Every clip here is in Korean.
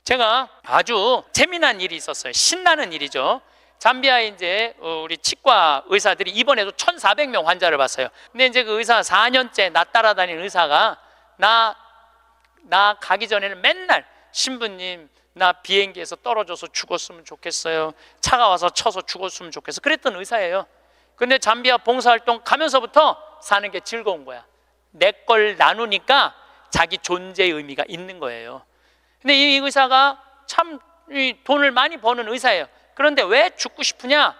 제가 아주 재미난 일이 있었어요. 신나는 일이죠. 잠비아에 이제 우리 치과 의사들이 입원해도 1,400명 환자를 봤어요. 근데 이제 그 의사 4년째 나 따라다니는 의사가 나 가기 전에는 맨날 신부님 나 비행기에서 떨어져서 죽었으면 좋겠어요. 차가 와서 쳐서 죽었으면 좋겠어. 그랬던 의사예요. 근데 잠비아 봉사활동 가면서부터 사는 게 즐거운 거야. 내 걸 나누니까 자기 존재의 의미가 있는 거예요. 근데 이 의사가 참 돈을 많이 버는 의사예요. 그런데 왜 죽고 싶으냐?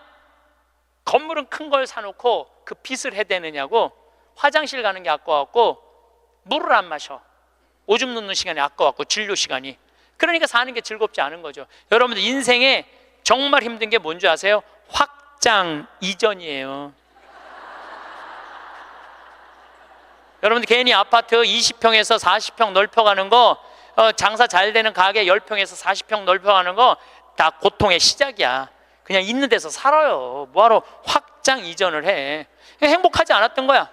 건물은 큰 걸 사놓고 그 빚을 해대느냐고. 화장실 가는 게 아까웠고 물을 안 마셔. 오줌 누는 시간이 아까웠고 진료 시간이. 그러니까 사는 게 즐겁지 않은 거죠. 여러분들 인생에 정말 힘든 게 뭔지 아세요? 확장 이전이에요. 여러분들 괜히 아파트 20평에서 40평 넓혀가는 거, 장사 잘 되는 가게 10평에서 40평 넓혀가는 거 다 고통의 시작이야. 그냥 있는 데서 살아요. 뭐하러 확장 이전을 해. 행복하지 않았던 거야.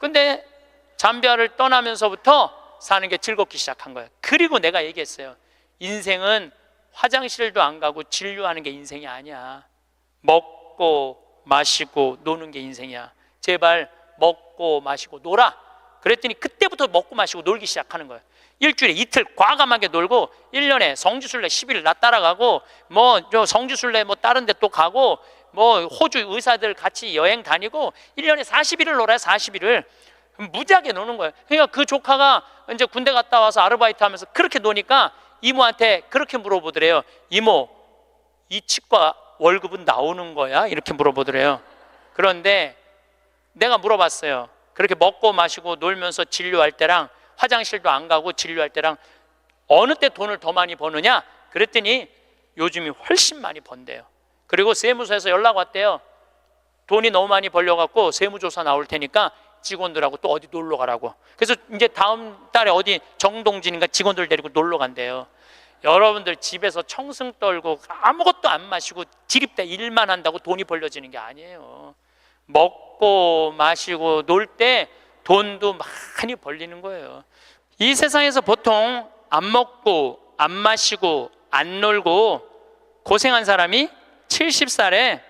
근데 잠비아를 떠나면서부터 사는 게 즐겁기 시작한 거예요. 그리고 내가 얘기했어요. 인생은 화장실도 안 가고 진료하는 게 인생이 아니야. 먹고 마시고 노는 게 인생이야. 제발 먹고 마시고 놀아. 그랬더니 그때부터 먹고 마시고 놀기 시작하는 거예요. 일주일에 이틀 과감하게 놀고 1년에 성지순례 10일 나 따라가고 뭐 성지순례 뭐 다른 데 또 가고 뭐 호주 의사들 같이 여행 다니고 1년에 40일을 놀아요. 40일을 무지하게 노는 거예요. 그러니까 그 조카가 이제 군대 갔다 와서 아르바이트 하면서 그렇게 노니까 이모한테 그렇게 물어보더래요. 이모, 이 치과 월급은 나오는 거야? 이렇게 물어보더래요. 그런데 내가 물어봤어요. 그렇게 먹고 마시고 놀면서 진료할 때랑 화장실도 안 가고 진료할 때랑 어느 때 돈을 더 많이 버느냐? 그랬더니 요즘이 훨씬 많이 번대요. 그리고 세무서에서 연락 왔대요. 돈이 너무 많이 벌려갖고 세무조사 나올 테니까 직원들하고 또 어디 놀러 가라고. 그래서 이제 다음 달에 어디 정동진인가 직원들 데리고 놀러 간대요. 여러분들 집에서 청승 떨고 아무것도 안 마시고 지립대 일만 한다고 돈이 벌려지는 게 아니에요. 먹고 마시고 놀 때 돈도 많이 벌리는 거예요. 이 세상에서 보통 안 먹고 안 마시고 안 놀고 고생한 사람이 70살에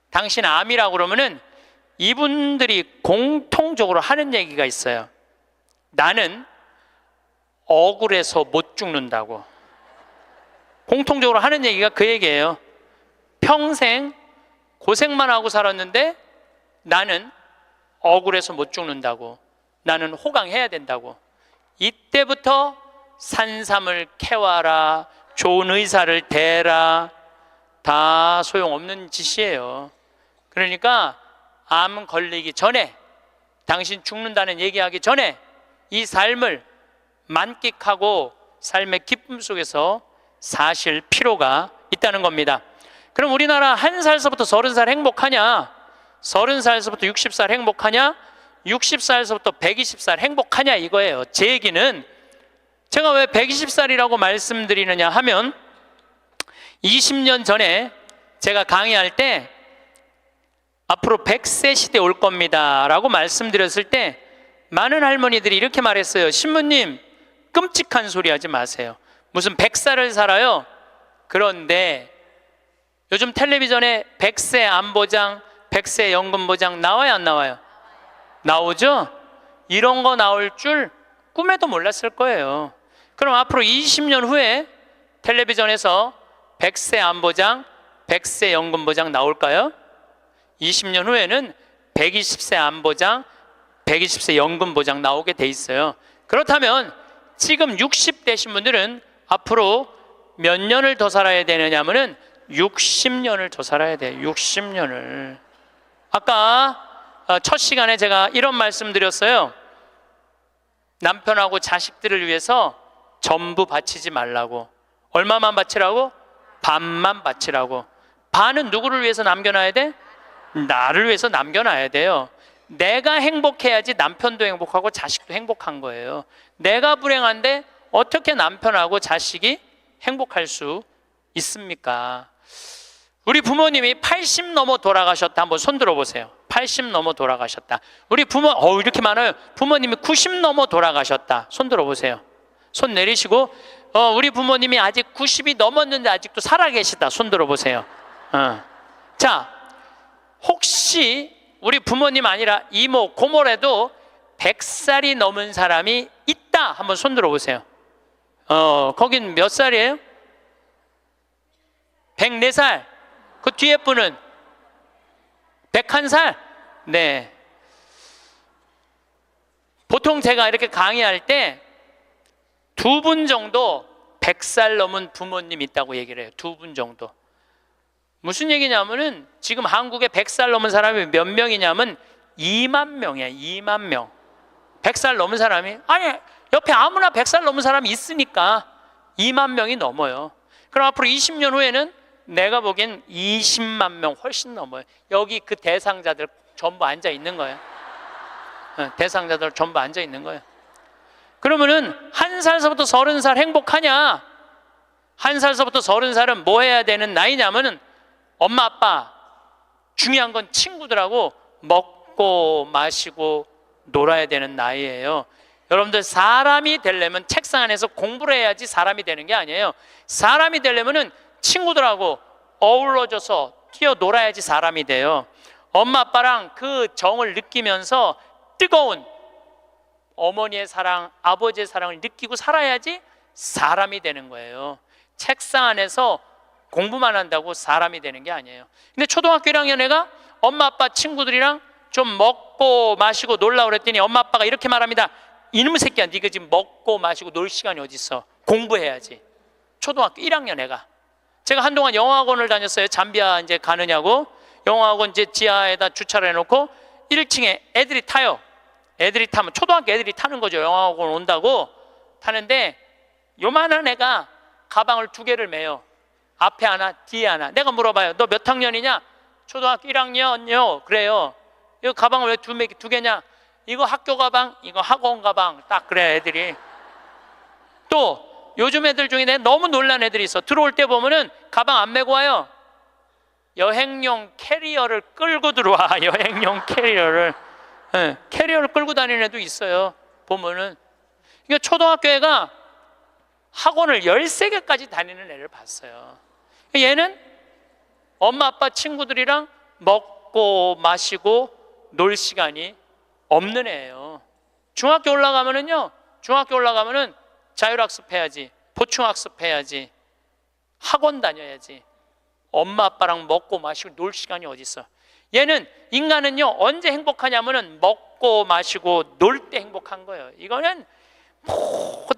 당신 암이라고 그러면은 이분들이 공통적으로 하는 얘기가 있어요. 나는 억울해서 못 죽는다고. 공통적으로 하는 얘기가 그 얘기예요. 평생 고생만 하고 살았는데 나는 억울해서 못 죽는다고. 나는 호강해야 된다고. 이때부터 산삼을 캐와라, 좋은 의사를 대라, 다 소용없는 짓이에요. 그러니까 암 걸리기 전에, 당신 죽는다는 얘기하기 전에 이 삶을 만끽하고 삶의 기쁨 속에서 사실 필요가 있다는 겁니다. 그럼 우리나라 1살서부터 30살 행복하냐? 30살서부터 60살 행복하냐? 60살서부터 120살 행복하냐 이거예요. 제 얘기는 제가 왜 120살이라고 말씀드리느냐 하면 20년 전에 제가 강의할 때 앞으로 100세 시대 올 겁니다 라고 말씀드렸을 때 많은 할머니들이 이렇게 말했어요. 신부님, 끔찍한 소리 하지 마세요. 무슨 100살을 살아요? 그런데 요즘 텔레비전에 100세 안보장, 100세 연금보장 나와요 안 나와요? 나오죠? 이런 거 나올 줄 꿈에도 몰랐을 거예요. 그럼 앞으로 20년 후에 텔레비전에서 100세 안보장, 100세 연금보장 나올까요? 20년 후에는 120세 안보장, 120세 연금보장 나오게 돼 있어요. 그렇다면 지금 60대신 분들은 앞으로 몇 년을 더 살아야 되느냐면은 60년을 더 살아야 돼요. 60년을. 아까 첫 시간에 제가 이런 말씀 드렸어요. 남편하고 자식들을 위해서 전부 바치지 말라고. 얼마만 바치라고? 반만 바치라고. 반은 누구를 위해서 남겨놔야 돼? 나를 위해서 남겨놔야 돼요. 내가 행복해야지 남편도 행복하고 자식도 행복한 거예요. 내가 불행한데 어떻게 남편하고 자식이 행복할 수 있습니까? 우리 부모님이 80 넘어 돌아가셨다. 한번 손 들어보세요. 80 넘어 돌아가셨다. 우리 부모, 이렇게 많아요. 부모님이 90 넘어 돌아가셨다. 손 들어보세요. 손 내리시고 우리 부모님이 아직 90이 넘었는데 아직도 살아계시다. 손 들어보세요. 자, 혹시 우리 부모님 아니라 이모, 고모라도 100살이 넘은 사람이 있다. 한번 손 들어보세요. 거긴 몇 살이에요? 104살. 그 뒤에 분은 101살? 네. 보통 제가 이렇게 강의할 때 2분 정도 100살 넘은 부모님 있다고 얘기를 해요. 2분 정도. 무슨 얘기냐면은 지금 한국에 100살 넘은 사람이 몇 명이냐면 2만 명이야. 2만 명. 100살 넘은 사람이, 아니 옆에 아무나 100살 넘은 사람이 있으니까 2만 명이 넘어요. 그럼 앞으로 20년 후에는 내가 보기엔 20만 명 훨씬 넘어요. 여기 그 대상자들 전부 앉아 있는 거예요. 대상자들 전부 앉아 있는 거예요. 그러면은 1살서부터 30살 행복하냐? 1살서부터 30살은 뭐 해야 되는 나이냐면은 엄마 아빠, 중요한 건 친구들하고 먹고 마시고 놀아야 되는 나이예요. 여러분들, 사람이 되려면 책상 안에서 공부를 해야지 사람이 되는 게 아니에요. 사람이 되려면은 친구들하고 어우러져서 뛰어놀아야지 사람이 돼요. 엄마 아빠랑 그 정을 느끼면서 뜨거운 어머니의 사랑, 아버지의 사랑을 느끼고 살아야지 사람이 되는 거예요. 책상 안에서 공부만 한다고 사람이 되는 게 아니에요. 근데 초등학교 1학년 애가 엄마 아빠 친구들이랑 좀 먹고 마시고 놀라고 그랬더니 엄마 아빠가 이렇게 말합니다. 이놈의 새끼야, 네가 지금 먹고 마시고 놀 시간이 어디 있어? 공부해야지. 초등학교 1학년 애가. 제가 한동안 영어학원을 다녔어요. 잠비아 이제 가느냐고. 영어학원 이제 지하에다 주차를 해놓고 1층에 애들이 타요. 애들이 타면 초등학교 애들이 타는 거죠. 영어학원 온다고 타는데 요만한 애가 가방을 2개를 메요. 앞에 하나, 뒤에 하나. 내가 물어봐요. 너 몇 학년이냐? 초등학교 1학년요. 그래요. 이 가방을 왜 2개냐? 이거 학교 가방, 이거 학원 가방. 딱 그래 애들이. 또 요즘 애들 중에 내가 너무 놀란 애들이 있어. 들어올 때 보면은 가방 안 메고 와요. 여행용 캐리어를 끌고 들어와. 여행용 캐리어를. 네, 캐리어를 끌고 다니는 애도 있어요. 보면은. 이게 초등학교 애가 학원을 13개까지 다니는 애를 봤어요. 얘는 엄마 아빠 친구들이랑 먹고 마시고 놀 시간이 없는 애예요. 중학교 올라가면은요, 중학교 올라가면은 자율학습 해야지, 보충학습 해야지, 학원 다녀야지. 엄마 아빠랑 먹고 마시고 놀 시간이 어디 있어? 얘는, 인간은요 언제 행복하냐면은 먹고 마시고 놀 때 행복한 거예요. 이거는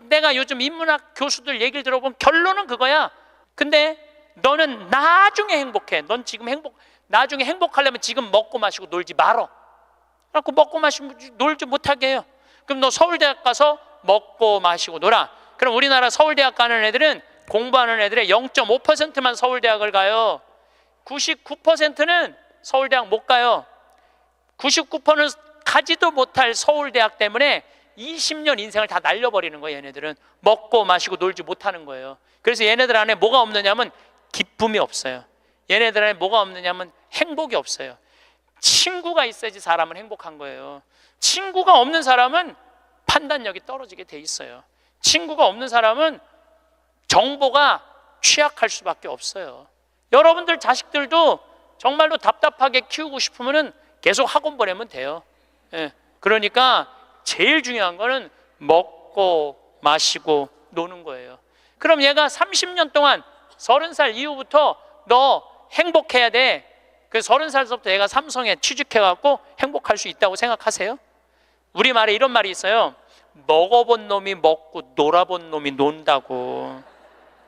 내가 요즘 인문학 교수들 얘기를 들어보면 결론은 그거야. 근데 너는 나중에 행복해. 넌 지금 나중에 행복하려면 지금 먹고 마시고 놀지 말어. 그래갖고 먹고 마시고 놀지 못하게 해요. 그럼 너 서울대학 가서 먹고 마시고 놀아. 그럼 우리나라 서울대학 가는 애들은, 공부하는 애들의 0.5%만 서울대학을 가요. 99%는 서울대학 못 가요. 99%는 가지도 못할 서울대학 때문에 20년 인생을 다 날려버리는 거예요. 얘네들은 먹고 마시고 놀지 못하는 거예요. 그래서 얘네들 안에 뭐가 없느냐면 기쁨이 없어요. 얘네들 안에 뭐가 없느냐면 행복이 없어요. 친구가 있어야지 사람은 행복한 거예요. 친구가 없는 사람은 판단력이 떨어지게 돼 있어요. 친구가 없는 사람은 정보가 취약할 수밖에 없어요. 여러분들 자식들도 정말로 답답하게 키우고 싶으면 계속 학원 보내면 돼요. 그러니까 제일 중요한 거는 먹고 마시고 노는 거예요. 그럼 얘가 30년 동안 30살 이후부터 너 행복해야 돼. 그 30살부터 얘가 삼성에 취직해갖고 행복할 수 있다고 생각하세요? 우리말에 이런 말이 있어요. 먹어본 놈이 먹고 놀아본 놈이 논다고.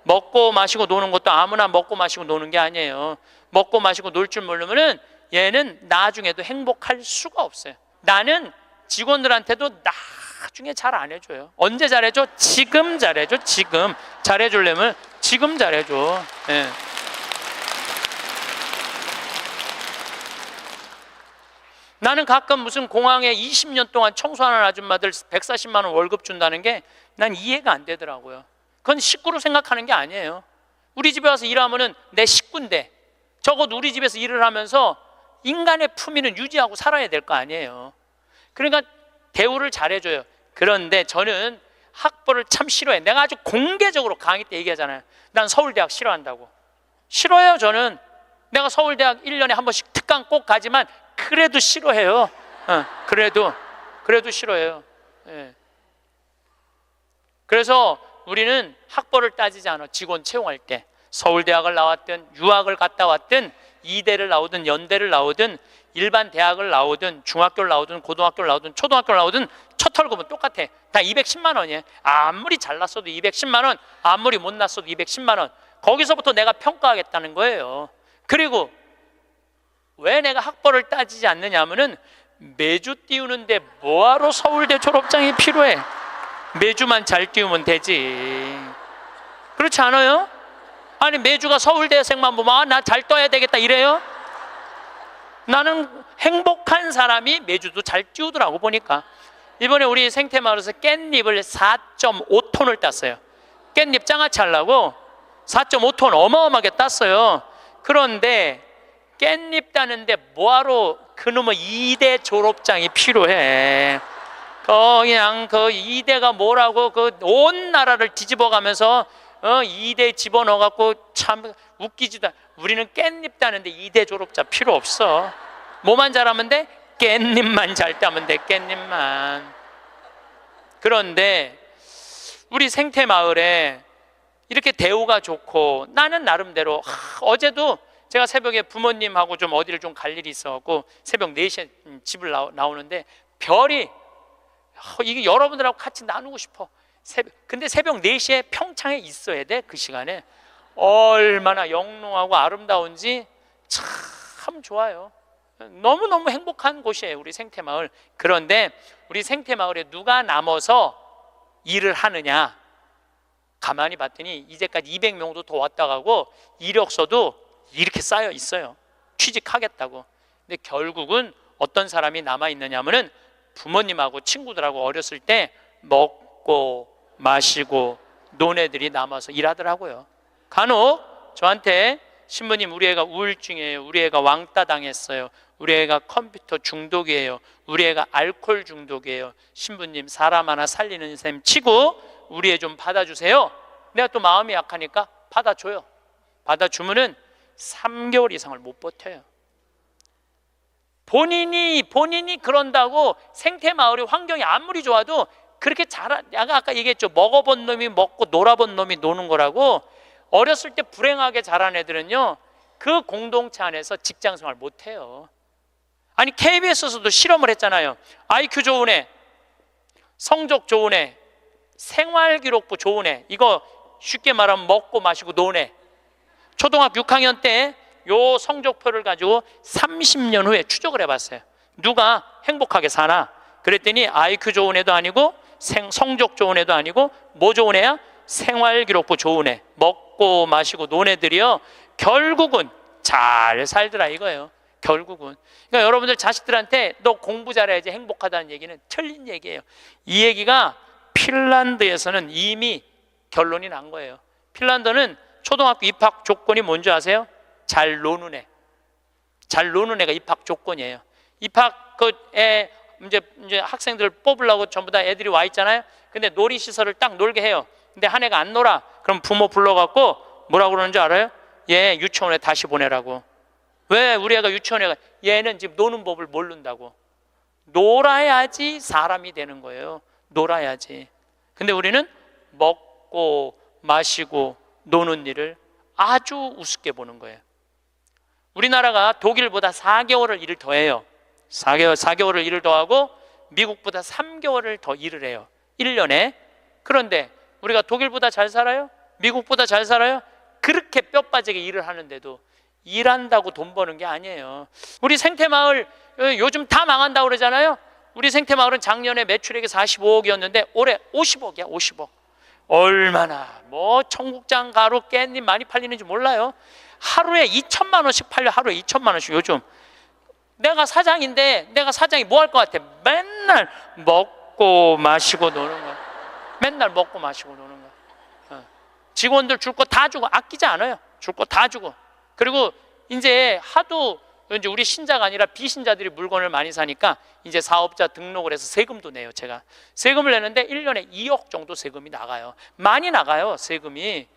먹고 마시고 노는 것도 아무나 먹고 마시고 노는 게 아니에요. 먹고 마시고 놀 줄 모르면은 얘는 나중에도 행복할 수가 없어요. 나는 직원들한테도 나중에 잘 안 해줘요. 언제 잘해줘? 지금 잘해줘. 지금 잘해주려면 지금 잘해줘. 네. 나는 가끔 무슨 공항에 20년 동안 청소하는 아줌마들 140만 원 월급 준다는 게 난 이해가 안 되더라고요. 그건 식구로 생각하는 게 아니에요. 우리 집에 와서 일하면은 내 식구인데 적어도 우리 집에서 일을 하면서 인간의 품위는 유지하고 살아야 될 거 아니에요. 그러니까 대우를 잘해줘요. 그런데 저는 학벌을 참 싫어해. 내가 아주 공개적으로 강의 때 얘기하잖아요. 난 서울대학 싫어한다고. 싫어해요. 저는 내가 서울대학 1년에 한 번씩 특강 꼭 가지만 그래도 싫어해요. 그래도 싫어해요. 예. 그래서 우리는 학벌을 따지지 않아. 직원 채용할 때 서울대학을 나왔든 유학을 갔다 왔든 이대를 나오든 연대를 나오든 일반 대학을 나오든 중학교를 나오든 고등학교를 나오든 초등학교를 나오든 첫 월급은 똑같아. 다 210만 원이에요. 아무리 잘났어도 210만 원, 아무리 못났어도 210만 원. 거기서부터 내가 평가하겠다는 거예요. 그리고 왜 내가 학벌을 따지지 않느냐 하면은 매주 띄우는데 뭐하러 서울대 졸업장이 필요해? 매주만 잘 띄우면 되지. 그렇지 않아요? 아니 매주가 서울대생만 보면 나 잘 떠야 되겠다 이래요? 나는 행복한 사람이 매주도 잘 띄우더라고. 보니까 이번에 우리 생태마을에서 깻잎을 4.5톤을 땄어요. 깻잎 장아찌 하려고 4.5톤 어마어마하게 땄어요. 그런데 깻잎 따는데 뭐하러 그놈의 2대 졸업장이 필요해? 그냥 그 2대가 뭐라고 그 온 나라를 뒤집어 가면서 2대 집어넣어갖고 참 웃기지도 않아. 우리는 깻잎 따는데 2대 졸업자 필요 없어. 뭐만 잘하면 돼? 깻잎만 잘 따면 돼. 깻잎만. 그런데 우리 생태마을에 이렇게 대우가 좋고 나는 나름대로 어제도 제가 새벽에 부모님하고 좀 어디를 좀 갈 일이 있어갖고 새벽 4시에 집을 나오는데 별이 이게 여러분들하고 같이 나누고 싶어. 근데 새벽 4시에 평창에 있어야 돼. 그 시간에 얼마나 영롱하고 아름다운지 참 좋아요. 너무너무 행복한 곳이에요 우리 생태마을. 그런데 우리 생태마을에 누가 남아서 일을 하느냐, 가만히 봤더니 이제까지 200명도 더 왔다 가고 이력서도 이렇게 쌓여 있어요. 취직하겠다고. 근데 결국은 어떤 사람이 남아있느냐면은 부모님하고 친구들하고 어렸을 때 먹고 마시고 논 애들이 남아서 일하더라고요. 간혹 저한테 신부님 우리 애가 우울증이에요, 우리 애가 왕따 당했어요, 우리 애가 컴퓨터 중독이에요, 우리 애가 알코올 중독이에요, 신부님 사람 하나 살리는 셈 치고 우리 애 좀 받아주세요. 내가 또 마음이 약하니까 받아줘요. 받아주면은 3개월 이상을 못 버텨요. 본인이 그런다고 생태마을의 환경이 아무리 좋아도 그렇게 내가 아까 얘기했죠. 먹어본 놈이 먹고 놀아본 놈이 노는 거라고. 어렸을 때 불행하게 자란 애들은요 그 공동체 안에서 직장생활 못해요. 아니 KBS에서도 실험을 했잖아요. IQ 좋은 애, 성적 좋은 애, 생활기록부 좋은 애, 이거 쉽게 말하면 먹고 마시고 노는 애. 초등학교 6학년 때 요 성적표를 가지고 30년 후에 추적을 해봤어요. 누가 행복하게 사나? 그랬더니 IQ 좋은 애도 아니고 성적 좋은 애도 아니고 뭐 좋은 애야? 생활기록부 좋은 애, 먹고 마시고 노는 애들이요 결국은 잘 살더라 이거예요. 결국은. 그러니까 여러분들 자식들한테 너 공부 잘해야지 행복하다는 얘기는 틀린 얘기예요. 이 얘기가 핀란드에서는 이미 결론이 난 거예요. 핀란드는 초등학교 입학 조건이 뭔지 아세요? 잘 노는 애. 잘 노는 애가 입학 조건이에요. 입학 애 이제 학생들 뽑으려고 전부 다 애들이 와 있잖아요. 근데 놀이시설을 딱 놀게 해요. 근데 한 애가 안 놀아. 그럼 부모 불러갖고 뭐라고 그러는지 알아요? 얘 유치원에 다시 보내라고. 왜 우리 애가 유치원에 가? 얘는 지금 노는 법을 모른다고. 놀아야지 사람이 되는 거예요. 놀아야지. 근데 우리는 먹고 마시고 노는 일을 아주 우습게 보는 거예요. 우리나라가 독일보다 4개월을 일을 더 해요. 4개월을 일을 더 하고 미국보다 3개월을 더 일을 해요. 1년에. 그런데 우리가 독일보다 잘 살아요? 미국보다 잘 살아요? 그렇게 뼈 빠지게 일을 하는데도 일한다고 돈 버는 게 아니에요. 우리 생태마을 요즘 다 망한다고 그러잖아요. 우리 생태마을은 작년에 매출액이 45억이었는데 올해 50억이야 50억. 얼마나 뭐 청국장 가루 깻잎 많이 팔리는지 몰라요. 하루에 2천만 원씩 팔려. 하루에 2천만 원씩. 요즘 내가 사장인데 내가 사장이 뭐 할 것 같아? 맨날 먹고 마시고 노는 거야. 맨날 먹고 마시고 노는 거야. 직원들 줄 거 다 주고 아끼지 않아요. 줄 거 다 주고. 그리고 이제 하도 이제 우리 신자가 아니라 비신자들이 물건을 많이 사니까 이제 사업자 등록을 해서 세금도 내요. 제가 세금을 내는데 1년에 2억 정도 세금이 나가요. 많이 나가요, 세금이.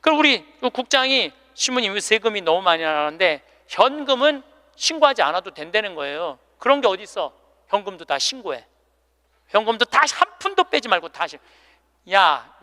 그럼 우리 국장이 신부님 세금이 너무 많이 나가는데 현금은 신고하지 않아도 된다는 거예요. 그런 게 어디 있어? 현금도 다 신고해. 현금도 다시 한 푼도 빼지 말고 다시. 야,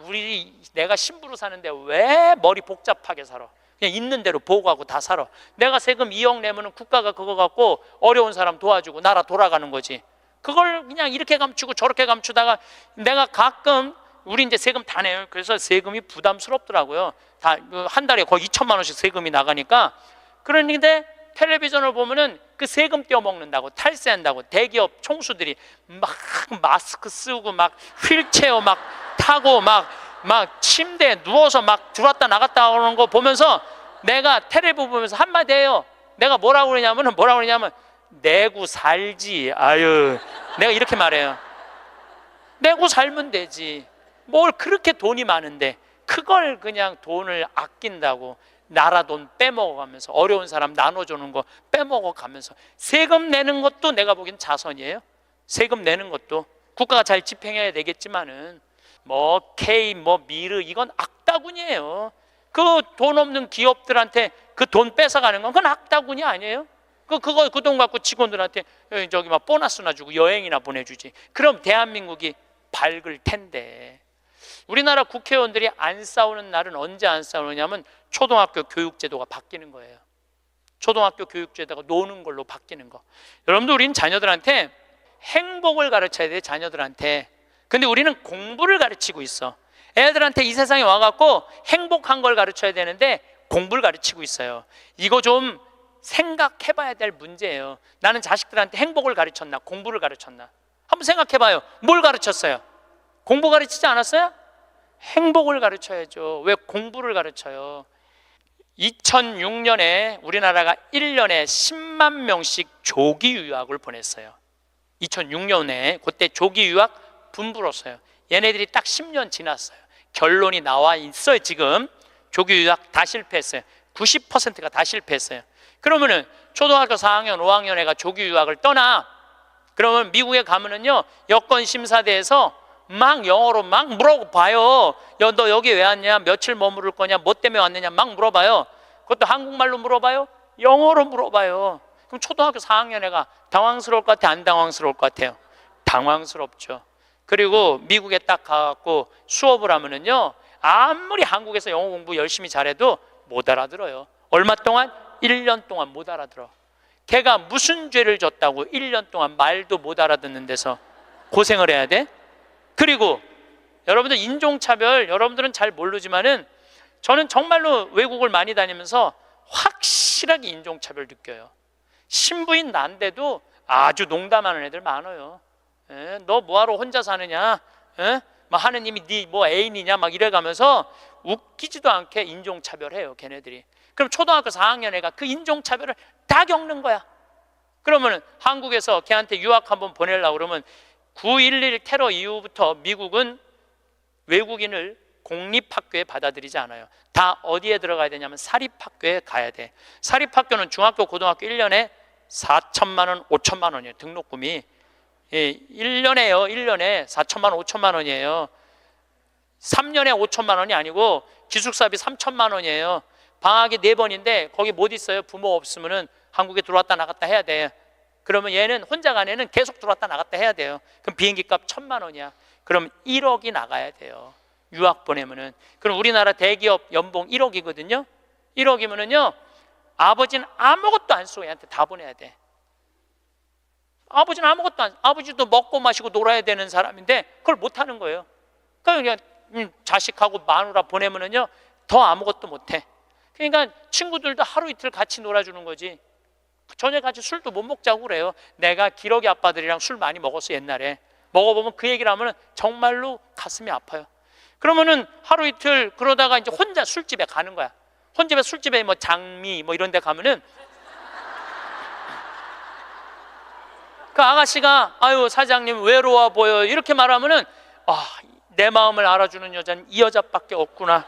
내가 신부로 사는데 왜 머리 복잡하게 살아? 그냥 있는 대로 보고하고 다 살아. 내가 세금 2억 내면은 국가가 그거 갖고 어려운 사람 도와주고 나라 돌아가는 거지. 그걸 그냥 이렇게 감추고 저렇게 감추다가 내가 가끔 우리 이제 세금 다 내요. 그래서 세금이 부담스럽더라고요. 다 한 달에 거의 2천만 원씩 세금이 나가니까. 그런데 텔레비전을 보면은 그 세금 떼어먹는다고, 탈세한다고 대기업 총수들이 막 마스크 쓰고 막 휠체어 막 타고 막 침대에 누워서 막 들어왔다 나갔다 하는 거 보면서 내가 텔레비 보면서 한마디 해요. 내가 뭐라고 그러냐면 내고 살지. 아유, 내가 이렇게 말해요. 내고 살면 되지. 뭘 그렇게 돈이 많은데 그걸 그냥 돈을 아낀다고 나라 돈 빼먹어가면서 어려운 사람 나눠주는 거 빼먹어가면서 세금 내는 것도 내가 보기엔 자선이에요. 세금 내는 것도 국가가 잘 집행해야 되겠지만은 뭐 K 뭐 미르 이건 악다군이에요. 그 돈 없는 기업들한테 그 돈 뺏어가는 건 그건 악다군이 아니에요. 그 돈 갖고 직원들한테 저기 막 보너스나 주고 여행이나 보내주지. 그럼 대한민국이 밝을 텐데. 우리나라 국회의원들이 안 싸우는 날은 언제 안 싸우느냐면 초등학교 교육제도가 바뀌는 거예요. 초등학교 교육제도가 노는 걸로 바뀌는 거. 여러분들 우리는 자녀들한테 행복을 가르쳐야 돼요. 자녀들한테. 근데 우리는 공부를 가르치고 있어. 애들한테 이 세상에 와갖고 행복한 걸 가르쳐야 되는데 공부를 가르치고 있어요. 이거 좀 생각해봐야 될 문제예요. 나는 자식들한테 행복을 가르쳤나 공부를 가르쳤나 한번 생각해봐요. 뭘 가르쳤어요? 공부 가르치지 않았어요? 행복을 가르쳐야죠. 왜 공부를 가르쳐요? 2006년에 우리나라가 1년에 10만 명씩 조기 유학을 보냈어요. 2006년에 그때 조기 유학 분불었어요. 얘네들이 딱 10년 지났어요. 결론이 나와 있어요. 지금 조기 유학 다 실패했어요. 90%가 다 실패했어요. 그러면은 초등학교 4학년, 5학년 애가 조기 유학을 떠나. 그러면 미국에 가면은요 여권 심사대에서 막 영어로 막 물어봐요. 너 여기 왜 왔냐? 며칠 머무를 거냐? 뭐 때문에 왔느냐? 막 물어봐요. 그것도 한국말로 물어봐요? 영어로 물어봐요. 그럼 초등학교 4학년 애가 당황스러울 것 같아요? 안 당황스러울 것 같아요? 당황스럽죠. 그리고 미국에 딱 가갖고 수업을 하면은요 아무리 한국에서 영어 공부 열심히 잘해도 못 알아들어요. 얼마 동안? 1년 동안 못 알아들어. 걔가 무슨 죄를 졌다고 1년 동안 말도 못 알아듣는 데서 고생을 해야 돼? 그리고 여러분들 인종차별 여러분들은 잘 모르지만은 저는 정말로 외국을 많이 다니면서 확실하게 인종차별 느껴요. 신부인 난데도 아주 농담하는 애들 많아요. 너 뭐하러 혼자 사느냐? 막 하느님이 네 뭐 애인이냐? 막 이래가면서 웃기지도 않게 인종차별해요. 걔네들이. 그럼 초등학교 4학년 애가 그 인종차별을 다 겪는 거야. 그러면 한국에서 걔한테 유학 한번 보내려고 그러면 9.11 테러 이후부터 미국은 외국인을 공립학교에 받아들이지 않아요. 다 어디에 들어가야 되냐면 사립학교에 가야 돼. 사립학교는 중학교, 고등학교 1년에 4천만 원, 5천만 원이에요. 등록금이. 1년에요. 1년에 4천만 원, 5천만 원이에요. 3년에 5천만 원이 아니고 기숙사비 3천만 원이에요. 방학이 4번인데 거기 못 있어요. 부모 없으면은 한국에 들어왔다 나갔다 해야 돼. 그러면 얘는 혼자 간 애는 계속 들어왔다 나갔다 해야 돼요. 그럼 비행기 값 1,000만 원이야. 그럼 1억이 나가야 돼요. 유학 보내면은. 그럼 우리나라 대기업 연봉 1억이거든요. 1억이면은요 아버지는 아무것도 안 쓰고 얘한테 다 보내야 돼. 아버지는 아무것도 안, 아버지도 먹고 마시고 놀아야 되는 사람인데 그걸 못 하는 거예요. 그러니까 그냥 자식하고 마누라 보내면은요 더 아무것도 못 해. 그러니까 친구들도 하루 이틀 같이 놀아주는 거지. 저녁 같이 술도 못 먹자고 그래요. 내가 기러기 아빠들이랑 술 많이 먹었어 옛날에. 먹어보면 그 얘기를 하면 정말로 가슴이 아파요. 그러면은 하루 이틀 그러다가 이제 혼자 술집에 가는 거야. 혼자 술집에 뭐 장미 뭐 이런 데 가면은 그 아가씨가 아유 사장님 외로워 보여 이렇게 말하면은 내 마음을 알아주는 여자는 이 여자밖에 없구나.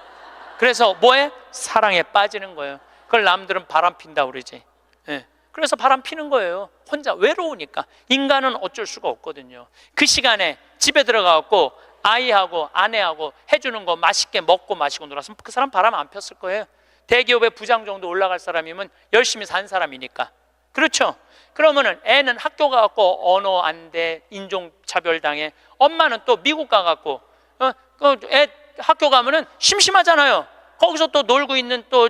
그래서 뭐해? 사랑에 빠지는 거예요. 그걸 남들은 바람 핀다고 그러지. 예. 그래서 바람 피는 거예요. 혼자 외로우니까. 인간은 어쩔 수가 없거든요. 그 시간에 집에 들어가갖고 아이하고 아내하고 해주는 거 맛있게 먹고 마시고 놀았으면 그 사람 바람 안 폈을 거예요. 대기업의 부장 정도 올라갈 사람이면 열심히 산 사람이니까. 그렇죠? 그러면은 애는 학교 가갖고 언어 안 돼, 인종차별 당해. 엄마는 또 미국 가갖고 애 학교 가면은 심심하잖아요. 거기서 또 놀고 있는 또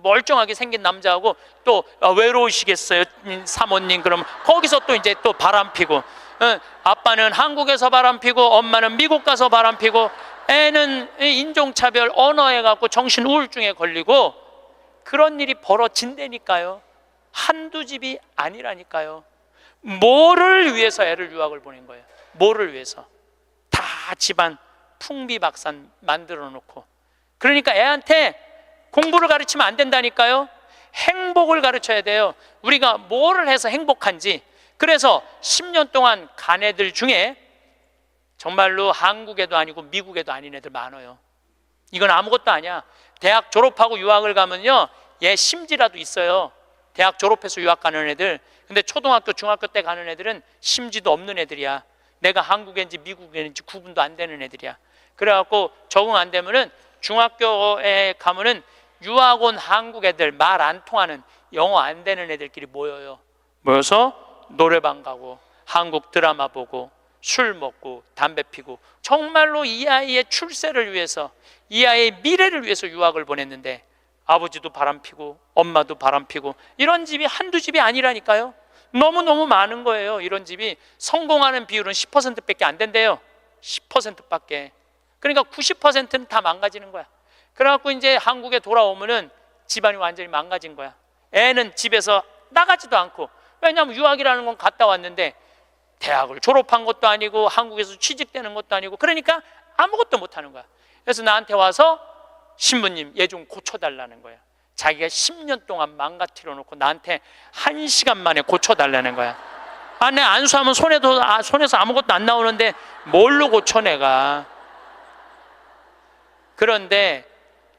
멀쩡하게 생긴 남자하고 또 외로우시겠어요, 사모님. 그럼 거기서 또 이제 또 바람 피고, 아빠는 한국에서 바람 피고 엄마는 미국 가서 바람 피고, 애는 인종차별 언어에 갖고 정신 우울증에 걸리고, 그런 일이 벌어진다니까요. 한두 집이 아니라니까요. 뭐를 위해서 애를 유학을 보낸 거예요? 뭐를 위해서? 다 집안 풍비박산 만들어 놓고. 그러니까 애한테 공부를 가르치면 안 된다니까요. 행복을 가르쳐야 돼요. 우리가 뭐를 해서 행복한지. 그래서 10년 동안 간 애들 중에 정말로 한국에도 아니고 미국에도 아닌 애들 많아요. 이건 아무것도 아니야. 대학 졸업하고 유학을 가면요, 얘 심지라도 있어요. 대학 졸업해서 유학 가는 애들. 근데 초등학교 중학교 때 가는 애들은 심지도 없는 애들이야. 내가 한국인지 미국인지 구분도 안 되는 애들이야. 그래갖고 적응 안 되면은 중학교에 가면은 유학 온 한국 애들, 말 안 통하는 영어 안 되는 애들끼리 모여요. 모여서 노래방 가고 한국 드라마 보고 술 먹고 담배 피고, 정말로 이 아이의 출세를 위해서, 이 아이의 미래를 위해서 유학을 보냈는데 아버지도 바람 피고 엄마도 바람 피고, 이런 집이 한두 집이 아니라니까요. 너무너무 많은 거예요. 이런 집이 성공하는 비율은 10%밖에 안 된대요. 10%밖에. 그러니까 90%는 다 망가지는 거야. 그래갖고 이제 한국에 돌아오면은 집안이 완전히 망가진 거야. 애는 집에서 나가지도 않고. 왜냐하면 유학이라는 건 갔다 왔는데 대학을 졸업한 것도 아니고 한국에서 취직되는 것도 아니고, 그러니까 아무것도 못하는 거야. 그래서 나한테 와서 신부님, 얘 좀 고쳐달라는 거야. 자기가 10년 동안 망가뜨려 놓고 나한테 1시간 만에 고쳐달라는 거야. 아, 내 안수하면 손에서 아무것도 안 나오는데 뭘로 고쳐 내가. 그런데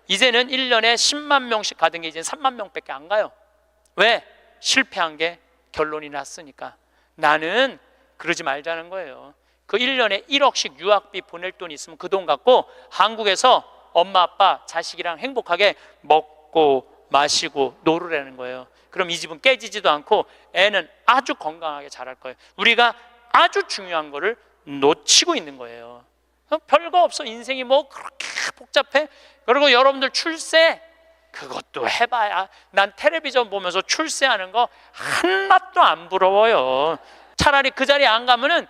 이제는 1년에 10만 명씩 가던 게 이제 3만 명밖에 안 가요. 왜? 실패한 게 결론이 났으니까. 나는 그러지 말자는 거예요. 그 1년에 1억씩 유학비 보낼 돈이 있으면 그 돈 갖고 한국에서 엄마 아빠 자식이랑 행복하게 먹고 마시고 놀으라는 거예요. 그럼 이 집은 깨지지도 않고 애는 아주 건강하게 자랄 거예요. 우리가 아주 중요한 거를 놓치고 있는 거예요. 별거 없어. 인생이 뭐 그렇게 복잡해? 그리고 여러분들 출세, 그것도 해봐야. 난 텔레비전 보면서 출세하는 거 하나도 안 부러워요. 차라리 그 자리에 안 가면은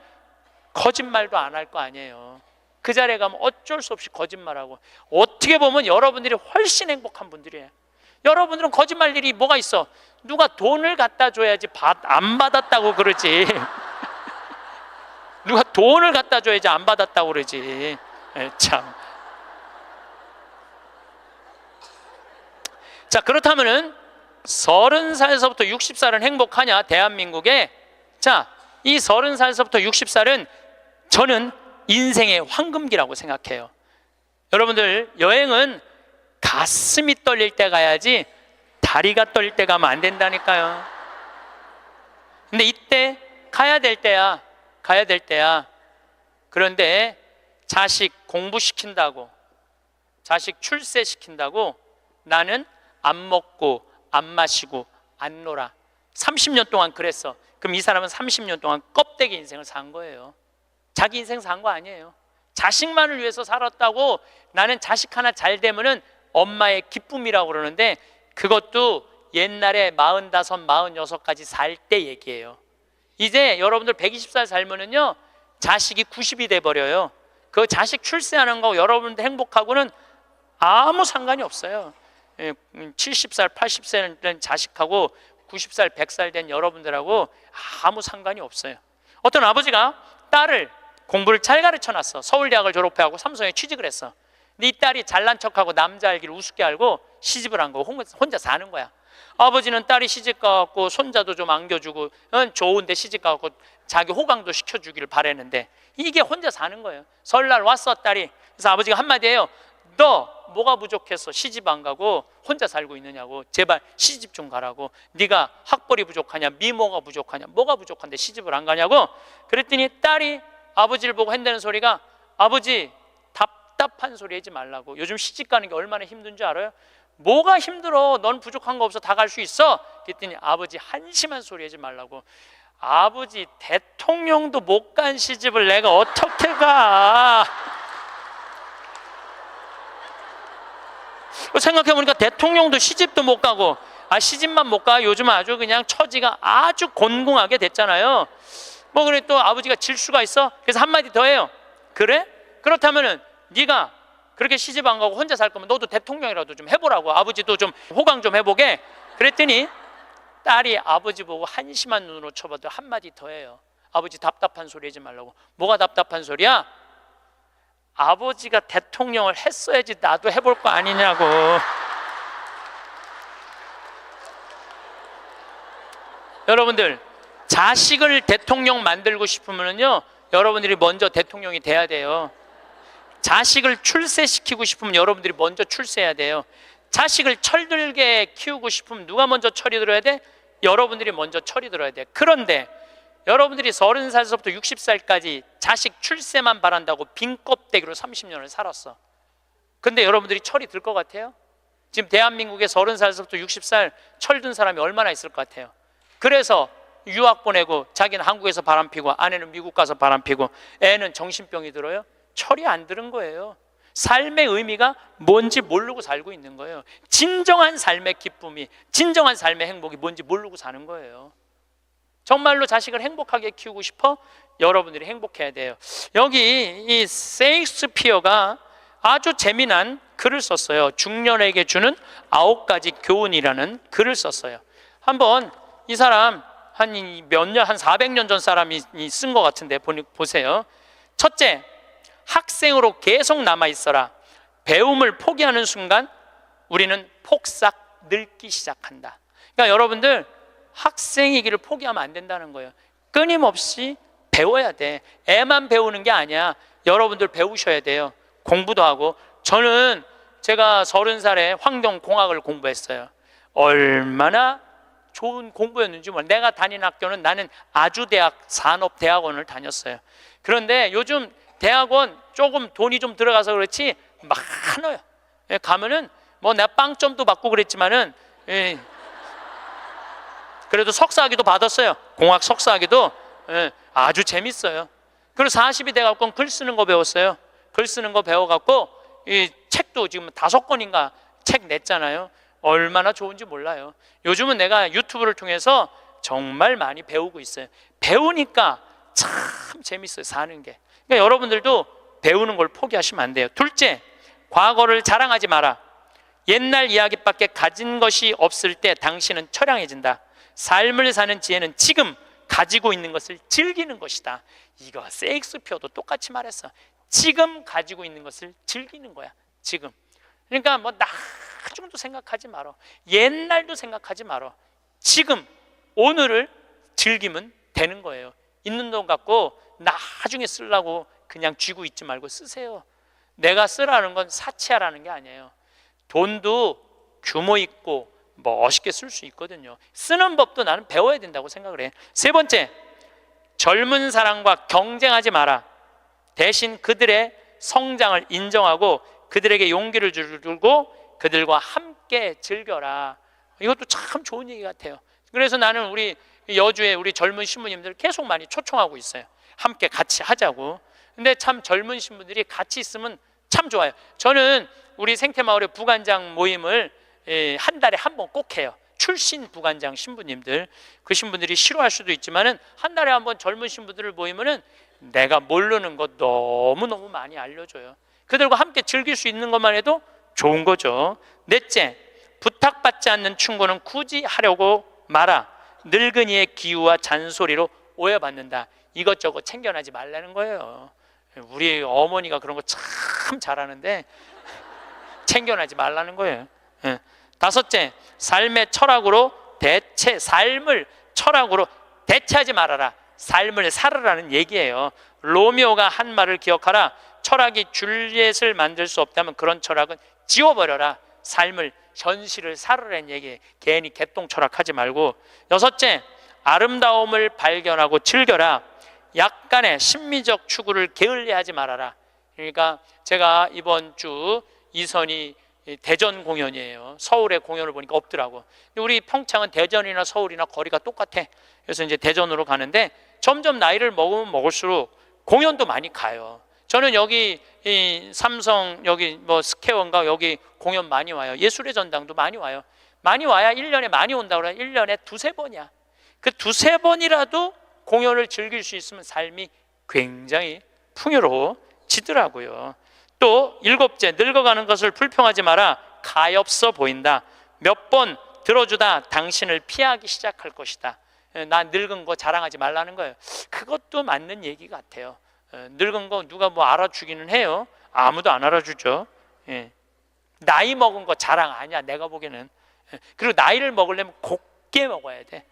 거짓말도 안 할 거 아니에요. 그 자리에 가면 어쩔 수 없이 거짓말하고. 어떻게 보면 여러분들이 훨씬 행복한 분들이에요. 여러분들은 거짓말 일이 뭐가 있어? 누가 돈을 갖다 줘야지 안 받았다고 그러지. 누가 돈을 갖다 줘야지 안 받았다고 그러지. 참. 자, 그렇다면은 30살에서부터 60살은 행복하냐? 대한민국에. 자, 이 30살에서부터 60살은 저는 인생의 황금기라고 생각해요. 여러분들, 여행은 가슴이 떨릴 때 가야지 다리가 떨릴 때 가면 안 된다니까요. 근데 이때 가야 될 때야. 가야 될 때야. 그런데 자식 공부시킨다고, 자식 출세시킨다고 나는 안 먹고 안 마시고 안 놀아. 30년 동안 그랬어. 그럼 이 사람은 30년 동안 껍데기 인생을 산 거예요. 자기 인생 산 거 아니에요. 자식만을 위해서 살았다고. 나는 자식 하나 잘 되면은 엄마의 기쁨이라고 그러는데, 그것도 옛날에 45, 46까지 살 때 얘기예요. 이제 여러분들 120살 살면은요, 자식이 90이 돼버려요. 그 자식 출세하는 거 여러분들 행복하고는 아무 상관이 없어요. 70살, 80살 된 자식하고 90살, 100살 된 여러분들하고 아무 상관이 없어요. 어떤 아버지가 딸을 공부를 잘 가르쳐놨어. 서울대학을 졸업해하고 삼성에 취직을 했어. 근데 이 딸이 잘난 척하고 남자 알기를 우습게 알고 시집을 한 거, 혼자 사는 거야. 아버지는 딸이 시집 가갖고 손자도 좀 안겨주고 좋은데 시집 가갖고 자기 호강도 시켜주기를 바랬는데 이게 혼자 사는 거예요. 설날 왔어 딸이. 그래서 아버지가 한마디 해요. 너 뭐가 부족해서 시집 안 가고 혼자 살고 있느냐고. 제발 시집 좀 가라고. 네가 학벌이 부족하냐, 미모가 부족하냐, 뭐가 부족한데 시집을 안 가냐고. 그랬더니 딸이 아버지를 보고 한다는 소리가, 아버지 답답한 소리 하지 말라고. 요즘 시집 가는 게 얼마나 힘든 줄 알아요? 뭐가 힘들어? 넌 부족한 거 없어. 다 갈 수 있어. 그랬더니 아버지 한심한 소리 하지 말라고. 아버지 대통령도 못 간 시집을 내가 어떻게 가? 생각해보니까 대통령도 시집도 못 가고, 시집만 못 가. 요즘 아주 그냥 처지가 아주 곤궁하게 됐잖아요. 뭐 그래, 또 아버지가 질 수가 있어? 그래서 한마디 더 해요. 그래? 그렇다면은 네가 그렇게 시집 안 가고 혼자 살 거면 너도 대통령이라도 좀 해보라고. 아버지도 좀 호강 좀 해보게. 그랬더니 딸이 아버지 보고 한심한 눈으로 쳐봐도 한마디 더 해요. 아버지 답답한 소리 하지 말라고. 뭐가 답답한 소리야? 아버지가 대통령을 했어야지 나도 해볼 거 아니냐고. 여러분들, 자식을 대통령 만들고 싶으면요, 여러분들이 먼저 대통령이 돼야 돼요. 자식을 출세시키고 싶으면 여러분들이 먼저 출세해야 돼요. 자식을 철들게 키우고 싶으면 누가 먼저 철이 들어야 돼? 여러분들이 먼저 철이 들어야 돼. 그런데 여러분들이 30살서부터 60살까지 자식 출세만 바란다고 빈 껍데기로 30년을 살았어. 근데 여러분들이 철이 들 것 같아요? 지금 대한민국에 30살서부터 60살 철든 사람이 얼마나 있을 것 같아요? 그래서 유학 보내고 자기는 한국에서 바람피고 아내는 미국 가서 바람피고 애는 정신병이 들어요? 철이 안 들은 거예요. 삶의 의미가 뭔지 모르고 살고 있는 거예요. 진정한 삶의 기쁨이, 진정한 삶의 행복이 뭔지 모르고 사는 거예요. 정말로 자식을 행복하게 키우고 싶어? 여러분들이 행복해야 돼요. 여기 이 셰익스피어가 아주 재미난 글을 썼어요. 중년에게 주는 9가지 교훈이라는 글을 썼어요. 한번 이 사람 한 몇 년, 한 400년 전 사람이 쓴 것 같은데 보세요. 첫째, 학생으로 계속 남아 있어라. 배움을 포기하는 순간 우리는 폭삭 늙기 시작한다. 그러니까 여러분들, 학생이기를 포기하면 안 된다는 거예요. 끊임없이 배워야 돼. 애만 배우는 게 아니야. 여러분들 배우셔야 돼요. 공부도 하고. 저는 제가 30살에 환경공학을 공부했어요. 얼마나 좋은 공부였는지 몰라요. 내가 다닌 학교는, 나는 아주대학 산업대학원을 다녔어요. 그런데 요즘 대학원 조금 돈이 좀 들어가서 그렇지 많아요. 가면은 뭐 내가 빵점도 받고 그랬지만은, 그래도 석사학위도 받았어요. 공학 석사학위도. 아주 재밌어요. 그리고 40이 돼갖고 글 쓰는 거 배웠어요. 글 쓰는 거 배워갖고 이 책도 지금 5권인가 책 냈잖아요. 얼마나 좋은지 몰라요. 요즘은 내가 유튜브를 통해서 정말 많이 배우고 있어요. 배우니까 참 재밌어요, 사는 게. 그러니까 여러분들도 배우는 걸 포기하시면 안 돼요. 둘째, 과거를 자랑하지 마라. 옛날 이야기밖에 가진 것이 없을 때 당신은 처량해진다. 삶을 사는 지혜는 지금 가지고 있는 것을 즐기는 것이다. 이거 셰익스피어도 똑같이 말했어. 지금 가지고 있는 것을 즐기는 거야. 지금. 그러니까 뭐 나중도 생각하지 말어. 옛날도 생각하지 말어. 지금 오늘을 즐기면 되는 거예요. 있는 돈 갖고 나중에 쓰려고 그냥 쥐고 있지 말고 쓰세요. 내가 쓰라는 건 사치하라는 게 아니에요. 돈도 규모 있고 멋있게 쓸 수 있거든요. 쓰는 법도 나는 배워야 된다고 생각을 해. 세 번째, 젊은 사람과 경쟁하지 마라. 대신 그들의 성장을 인정하고 그들에게 용기를 주고 그들과 함께 즐겨라. 이것도 참 좋은 얘기 같아요. 그래서 나는 우리 여주에 우리 젊은 신부님들 계속 많이 초청하고 있어요. 함께 같이 하자고. 근데 참 젊은 신부들이 같이 있으면 참 좋아요. 저는 우리 생태마을의 부관장 모임을 한 달에 한 번 꼭 해요. 출신 부관장 신부님들, 그 신부들이 싫어할 수도 있지만은 한 달에 한 번 젊은 신부들을 모이면은 내가 모르는 것 너무너무 많이 알려줘요. 그들과 함께 즐길 수 있는 것만 해도 좋은 거죠. 넷째, 부탁받지 않는 충고는 굳이 하려고 마라. 늙은이의 기우와 잔소리로 오해받는다. 이것저것 챙겨나지 말라는 거예요. 우리 어머니가 그런 거 참 잘하는데 챙겨나지 말라는 거예요. 다섯째, 삶의 철학으로 삶을 철학으로 대체하지 말아라. 삶을 살으라는 얘기예요. 로미오가 한 말을 기억하라. 철학이 줄리엣을 만들 수 없다면 그런 철학은 지워버려라. 삶을, 현실을 살으라는 얘기에 괜히 개똥 철학하지 말고. 여섯째, 아름다움을 발견하고 즐겨라. 약간의 심미적 추구를 게을리하지 말아라. 그러니까 제가 이번 주 이선이 대전 공연이에요. 서울에 공연을 보니까 없더라고. 근데 우리 평창은 대전이나 서울이나 거리가 똑같아. 그래서 이제 대전으로 가는데 점점 나이를 먹으면 먹을수록 공연도 많이 가요. 저는 여기 이 삼성 여기 뭐 스퀘어인가 여기 공연 많이 와요. 예술의 전당도 많이 와요. 많이 와야 1년에 많이 온다고 그래요. 1년에 두세 번이야. 그 두세 번이라도 공연을 즐길 수 있으면 삶이 굉장히 풍요로워지더라고요. 또 일곱째, 늙어가는 것을 불평하지 마라. 가엾어 보인다. 몇 번 들어주다 당신을 피하기 시작할 것이다. 나 늙은 거 자랑하지 말라는 거예요. 그것도 맞는 얘기 같아요. 늙은 거 누가 뭐 알아주기는 해요. 아무도 안 알아주죠. 나이 먹은 거 자랑 아니야, 내가 보기에는. 그리고 나이를 먹으려면 곱게 먹어야 돼.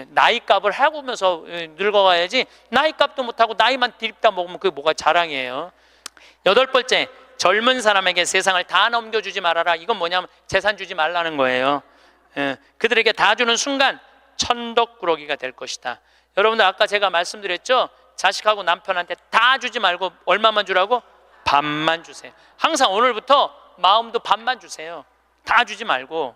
나이값을 하고면서 늙어가야지. 나이값도 못하고 나이만 디립다 먹으면 그게 뭐가 자랑이에요. 여덟 번째, 젊은 사람에게 세상을 다 넘겨주지 말아라. 이건 뭐냐면 재산 주지 말라는 거예요. 그들에게 다 주는 순간 천덕꾸러기가 될 것이다. 여러분들 아까 제가 말씀드렸죠. 자식하고 남편한테 다 주지 말고 얼마만 주라고? 반만 주세요. 항상 오늘부터 마음도 반만 주세요. 다 주지 말고.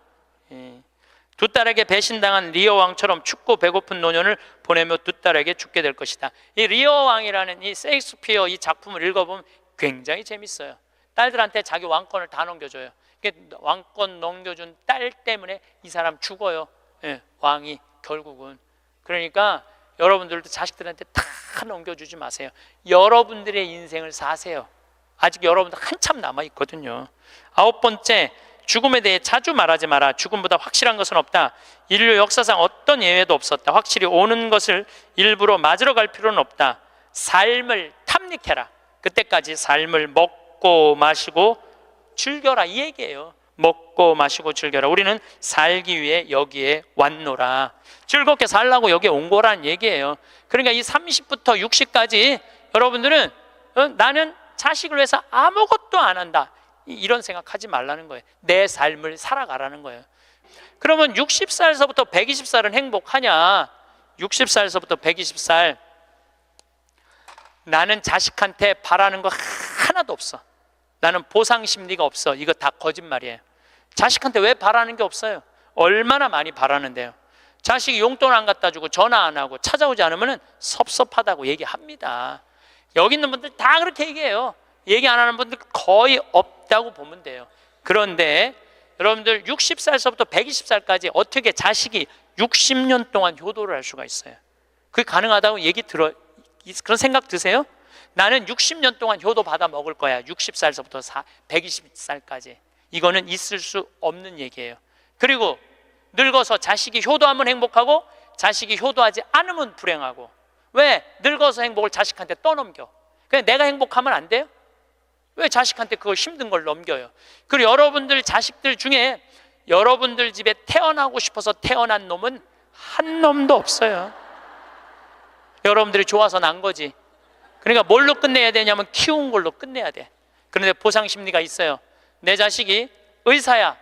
두 딸에게 배신당한 리어 왕처럼 춥고 배고픈 노년을 보내며 두 딸에게 죽게 될 것이다. 이 리어 왕이라는 이 셰익스피어 이 작품을 읽어보면 굉장히 재밌어요. 딸들한테 자기 왕권을 다 넘겨줘요. 왕권 넘겨준 딸 때문에 이 사람 죽어요. 왕이 결국은. 그러니까 여러분들도 자식들한테 다 넘겨주지 마세요. 여러분들의 인생을 사세요. 아직 여러분들 한참 남아있거든요. 아홉 번째, 죽음에 대해 자주 말하지 마라. 죽음보다 확실한 것은 없다. 인류 역사상 어떤 예외도 없었다. 확실히 오는 것을 일부러 맞으러 갈 필요는 없다. 삶을 탐닉해라. 그때까지 삶을 먹고 마시고 즐겨라, 이 얘기예요. 먹고 마시고 즐겨라. 우리는 살기 위해 여기에 왔노라. 즐겁게 살라고 여기에 온 거란 얘기예요. 그러니까 이 30부터 60까지 여러분들은 나는 자식을 위해서 아무것도 안 한다, 이런 생각하지 말라는 거예요. 내 삶을 살아가라는 거예요. 그러면 60살서부터 120살은 행복하냐? 60살서부터 120살 나는 자식한테 바라는 거 하나도 없어. 나는 보상 심리가 없어. 이거 다 거짓말이에요. 자식한테 왜 바라는 게 없어요? 얼마나 많이 바라는데요. 자식이 용돈 안 갖다 주고 전화 안 하고 찾아오지 않으면 섭섭하다고 얘기합니다. 여기 있는 분들 다 그렇게 얘기해요. 얘기 안 하는 분들 거의 없다고 보면 돼요. 그런데 여러분들 60살서부터 120살까지 어떻게 자식이 60년 동안 효도를 할 수가 있어요? 그게 가능하다고 얘기 들어, 그런 생각 드세요? 나는 60년 동안 효도 받아 먹을 거야. 60살서부터 120살까지. 이거는 있을 수 없는 얘기예요. 그리고 늙어서 자식이 효도하면 행복하고 자식이 효도하지 않으면 불행하고. 왜? 늙어서 행복을 자식한테 떠넘겨. 그냥 내가 행복하면 안 돼요? 왜 자식한테 그거 힘든 걸 넘겨요? 그리고 여러분들 자식들 중에 여러분들 집에 태어나고 싶어서 태어난 놈은 한 놈도 없어요. 여러분들이 좋아서 난 거지. 그러니까 뭘로 끝내야 되냐면 키운 걸로 끝내야 돼. 그런데 보상 심리가 있어요. 내 자식이 의사야.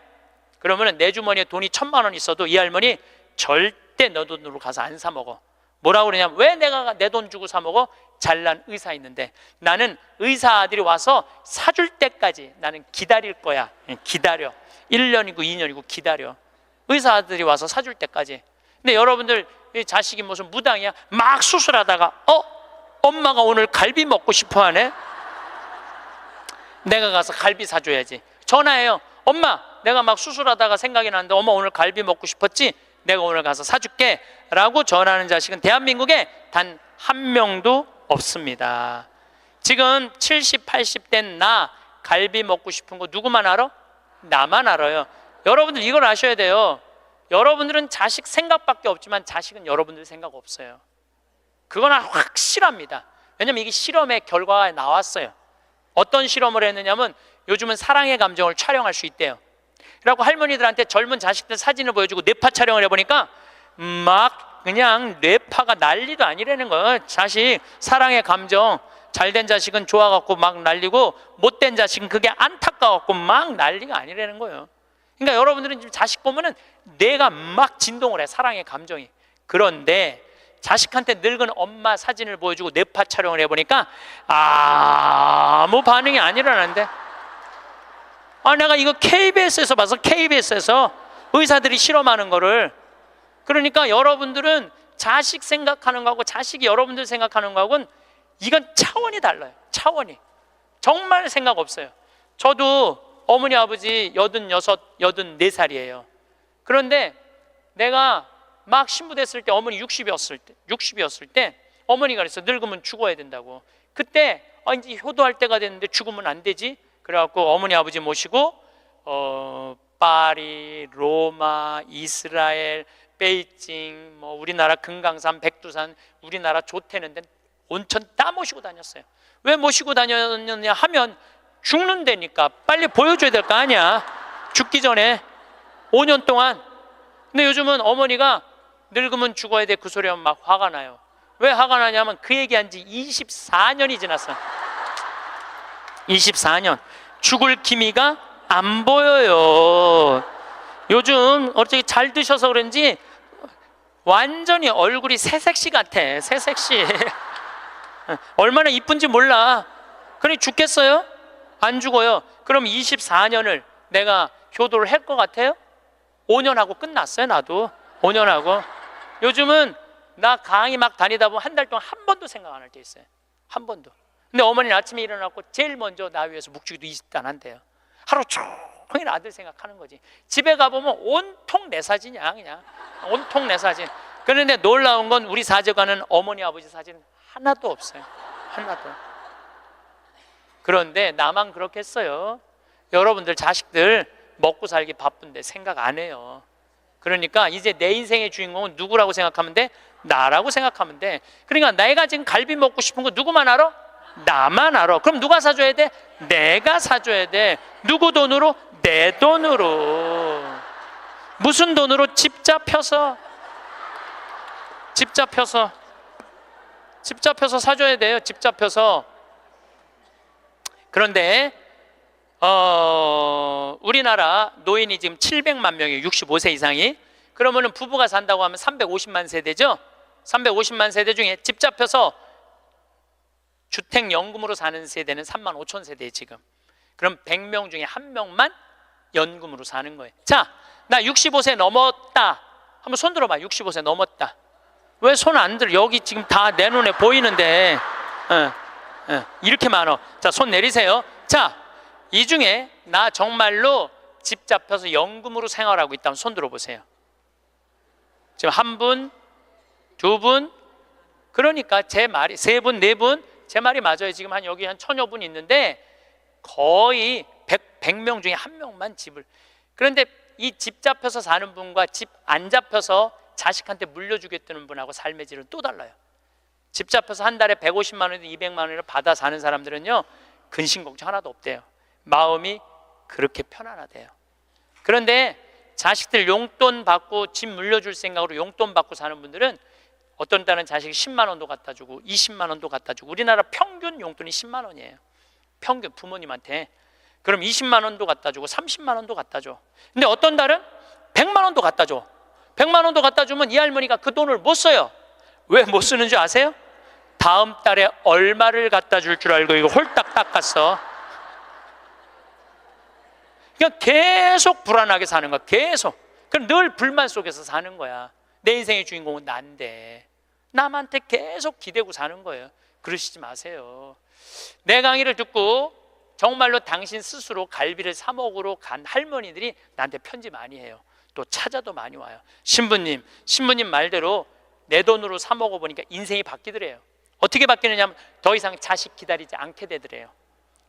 그러면 내 주머니에 돈이 1,000만 원 있어도 이 할머니 절대 너 돈으로 가서 안 사 먹어. 뭐라고 그러냐면, 왜 내가 내 돈 주고 사 먹어? 잘난 의사 있는데. 나는 의사 아들이 와서 사줄 때까지 나는 기다릴 거야. 기다려. 1년이고 2년이고 기다려. 의사 아들이 와서 사줄 때까지. 근데 여러분들 자식이 무슨 무당이야? 막 수술하다가 엄마가 오늘 갈비 먹고 싶어 하네? 내가 가서 갈비 사줘야지. 전화해요. 엄마, 내가 막 수술하다가 생각이 나는데 엄마 오늘 갈비 먹고 싶었지? 내가 오늘 가서 사줄게 라고 전하는 자식은 대한민국에 단 한 명도 없습니다. 지금 70, 80 된 나 갈비 먹고 싶은 거 누구만 알아? 나만 알아요. 여러분들 이걸 아셔야 돼요. 여러분들은 자식 생각밖에 없지만 자식은 여러분들 생각 없어요. 그건 확실합니다. 왜냐면 이게 실험의 결과가 나왔어요. 어떤 실험을 했느냐면 요즘은 사랑의 감정을 촬영할 수 있대요. 그래갖고 할머니들한테 젊은 자식들 사진을 보여주고 뇌파 촬영을 해보니까 막 그냥 뇌파가 난리도 아니라는 거예요. 자식 사랑의 감정 잘된 자식은 좋아갖고 막 난리고 못된 자식은 그게 안타까워갖고 막 난리가 아니라는 거예요. 그러니까 여러분들은 지금 자식 보면은 내가 막 진동을 해, 사랑의 감정이. 그런데 자식한테 늙은 엄마 사진을 보여주고 뇌파 촬영을 해보니까 아무 반응이 안 일어나는데, 내가 이거 KBS에서 봐서, KBS에서 의사들이 실험하는 거를. 그러니까 여러분들은 자식 생각하는 거하고 자식이 여러분들 생각하는 거하고는 이건 차원이 달라요. 차원이 정말 생각 없어요. 저도 어머니 아버지 86, 84살이에요 그런데 내가 막 신부됐을 때, 어머니 60이었을 때 어머니가 그랬어. 늙으면 죽어야 된다고. 그때 이제 효도할 때가 됐는데 죽으면 안 되지. 그래갖고 어머니 아버지 모시고 파리, 로마, 이스라엘, 베이징, 뭐 우리나라 금강산, 백두산, 우리나라 좋다는 데 온천 다 모시고 다녔어요. 왜 모시고 다녔느냐 하면 죽는다니까. 빨리 보여줘야 될 거 아니야, 죽기 전에 5년 동안. 근데 요즘은 어머니가 늙으면 죽어야 돼 그 소리 하면 막 화가 나요. 왜 화가 나냐면 그 얘기한 지 24년이 지났어. 24년 죽을 기미가 안 보여요. 요즘 어떻게 잘 드셔서 그런지 완전히 얼굴이 새색시 같아. 새색시. 얼마나 이쁜지 몰라. 그러니 죽겠어요? 안 죽어요. 그럼 24년을 내가 효도를 할 것 같아요? 5년 하고 끝났어요. 나도 5년 하고. 요즘은 나 강의 막 다니다 보면 한 달 동안 한 번도 생각 안 할 때 있어요. 한 번도. 근데 어머니는 아침에 일어나고 제일 먼저 나 위해서 묵주기도 20단 한대요. 하루 종일 아들 생각하는 거지. 집에 가보면 온통 내 사진이야. 그냥 온통 내 사진. 그런데 놀라운 건 우리 사제관은 어머니 아버지 사진 하나도 없어요. 하나도. 그런데 나만 그렇겠어요? 여러분들 자식들 먹고 살기 바쁜데 생각 안 해요. 그러니까 이제 내 인생의 주인공은 누구라고 생각하면 돼? 나라고 생각하면 돼. 그러니까 내가 지금 갈비 먹고 싶은 거 누구만 알아? 나만 알아. 그럼 누가 사줘야 돼? 내가 사줘야 돼. 누구 돈으로? 내 돈으로. 무슨 돈으로? 집 잡혀서 사줘야 돼요. 집 잡혀서. 그런데 우리나라 노인이 지금 700만 명이에요. 65세 이상이. 그러면은 부부가 산다고 하면 350만 세대죠. 350만 세대 중에 집 잡혀서 주택연금으로 사는 세대는 3만 5천 세대예요 지금. 그럼 100명 중에 1명만 연금으로 사는 거예요. 자, 나 65세 넘었다. 한번 손 들어봐. 65세 넘었다. 왜 손 안 들어? 여기 지금 다 내 눈에 보이는데 이렇게 많어. 자, 손 내리세요. 자, 이 중에 나 정말로 집 잡혀서 연금으로 생활하고 있다면 손 들어보세요. 지금 한 분, 두 분, 그러니까 제 말이 세 분, 네 분, 제 말이 맞아요. 지금 여기 한 1000여 분 있는데 거의 100명 중에 1명만 집을. 그런데 이 집 잡혀서 사는 분과 집 안 잡혀서 자식한테 물려주겠다는 분하고 삶의 질은 또 달라요. 집 잡혀서 한 달에 150만 원이든 200만 원을 받아 사는 사람들은요, 근심 걱정 하나도 없대요. 마음이 그렇게 편안하대요. 그런데 자식들 용돈 받고 집 물려줄 생각으로 용돈 받고 사는 분들은 어떤 딸은 자식이 10만 원도 갖다 주고 20만 원도 갖다 주고. 우리나라 평균 용돈이 10만 원이에요. 평균 부모님한테. 그럼 20만 원도 갖다 주고 30만 원도 갖다 줘. 근데 어떤 딸은 100만 원도 갖다 줘. 100만 원도 갖다 주면 이 할머니가 그 돈을 못 써요. 왜 못 쓰는 줄 아세요? 다음 달에 얼마를 갖다 줄 줄 알고 이거 홀딱 닦았어. 그냥 계속 불안하게 사는 거야. 계속. 그럼 늘 불만 속에서 사는 거야. 내 인생의 주인공은 난데 남한테 계속 기대고 사는 거예요. 그러시지 마세요. 내 강의를 듣고 정말로 당신 스스로 갈비를 사 먹으러 간 할머니들이 나한테 편지 많이 해요. 또 찾아도 많이 와요. 신부님 말대로 내 돈으로 사 먹어보니까 인생이 바뀌더래요. 어떻게 바뀌느냐면 더 이상 자식 기다리지 않게 되더래요.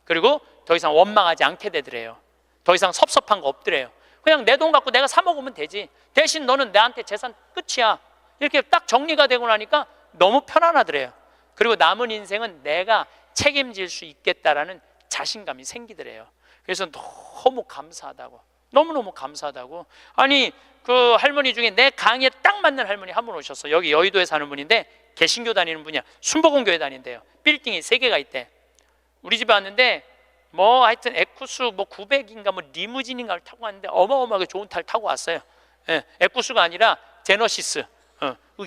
그리고 더 이상 원망하지 않게 되더래요. 더 이상 섭섭한 거 없더래요. 그냥 내 돈 갖고 내가 사 먹으면 되지. 대신 너는 나한테 재산 끝이야. 이렇게 딱 정리가 되고 나니까 너무 편안하더래요. 그리고 남은 인생은 내가 책임질 수 있겠다라는 자신감이 생기더래요. 그래서 너무 감사하다고. 너무너무 감사하다고. 아니 그 할머니 중에 내 강의에 딱 맞는 할머니 한 분 오셨어. 여기 여의도에 사는 분인데 개신교 다니는 분이야. 순복음교회 다닌대요. 빌딩이 3개가 있대. 우리 집에 왔는데 뭐 하여튼 에쿠스 뭐 900인가 뭐 리무진인가를 타고 왔는데 어마어마하게 좋은 차를 타고 왔어요. 예, 에쿠스가 아니라 제너시스.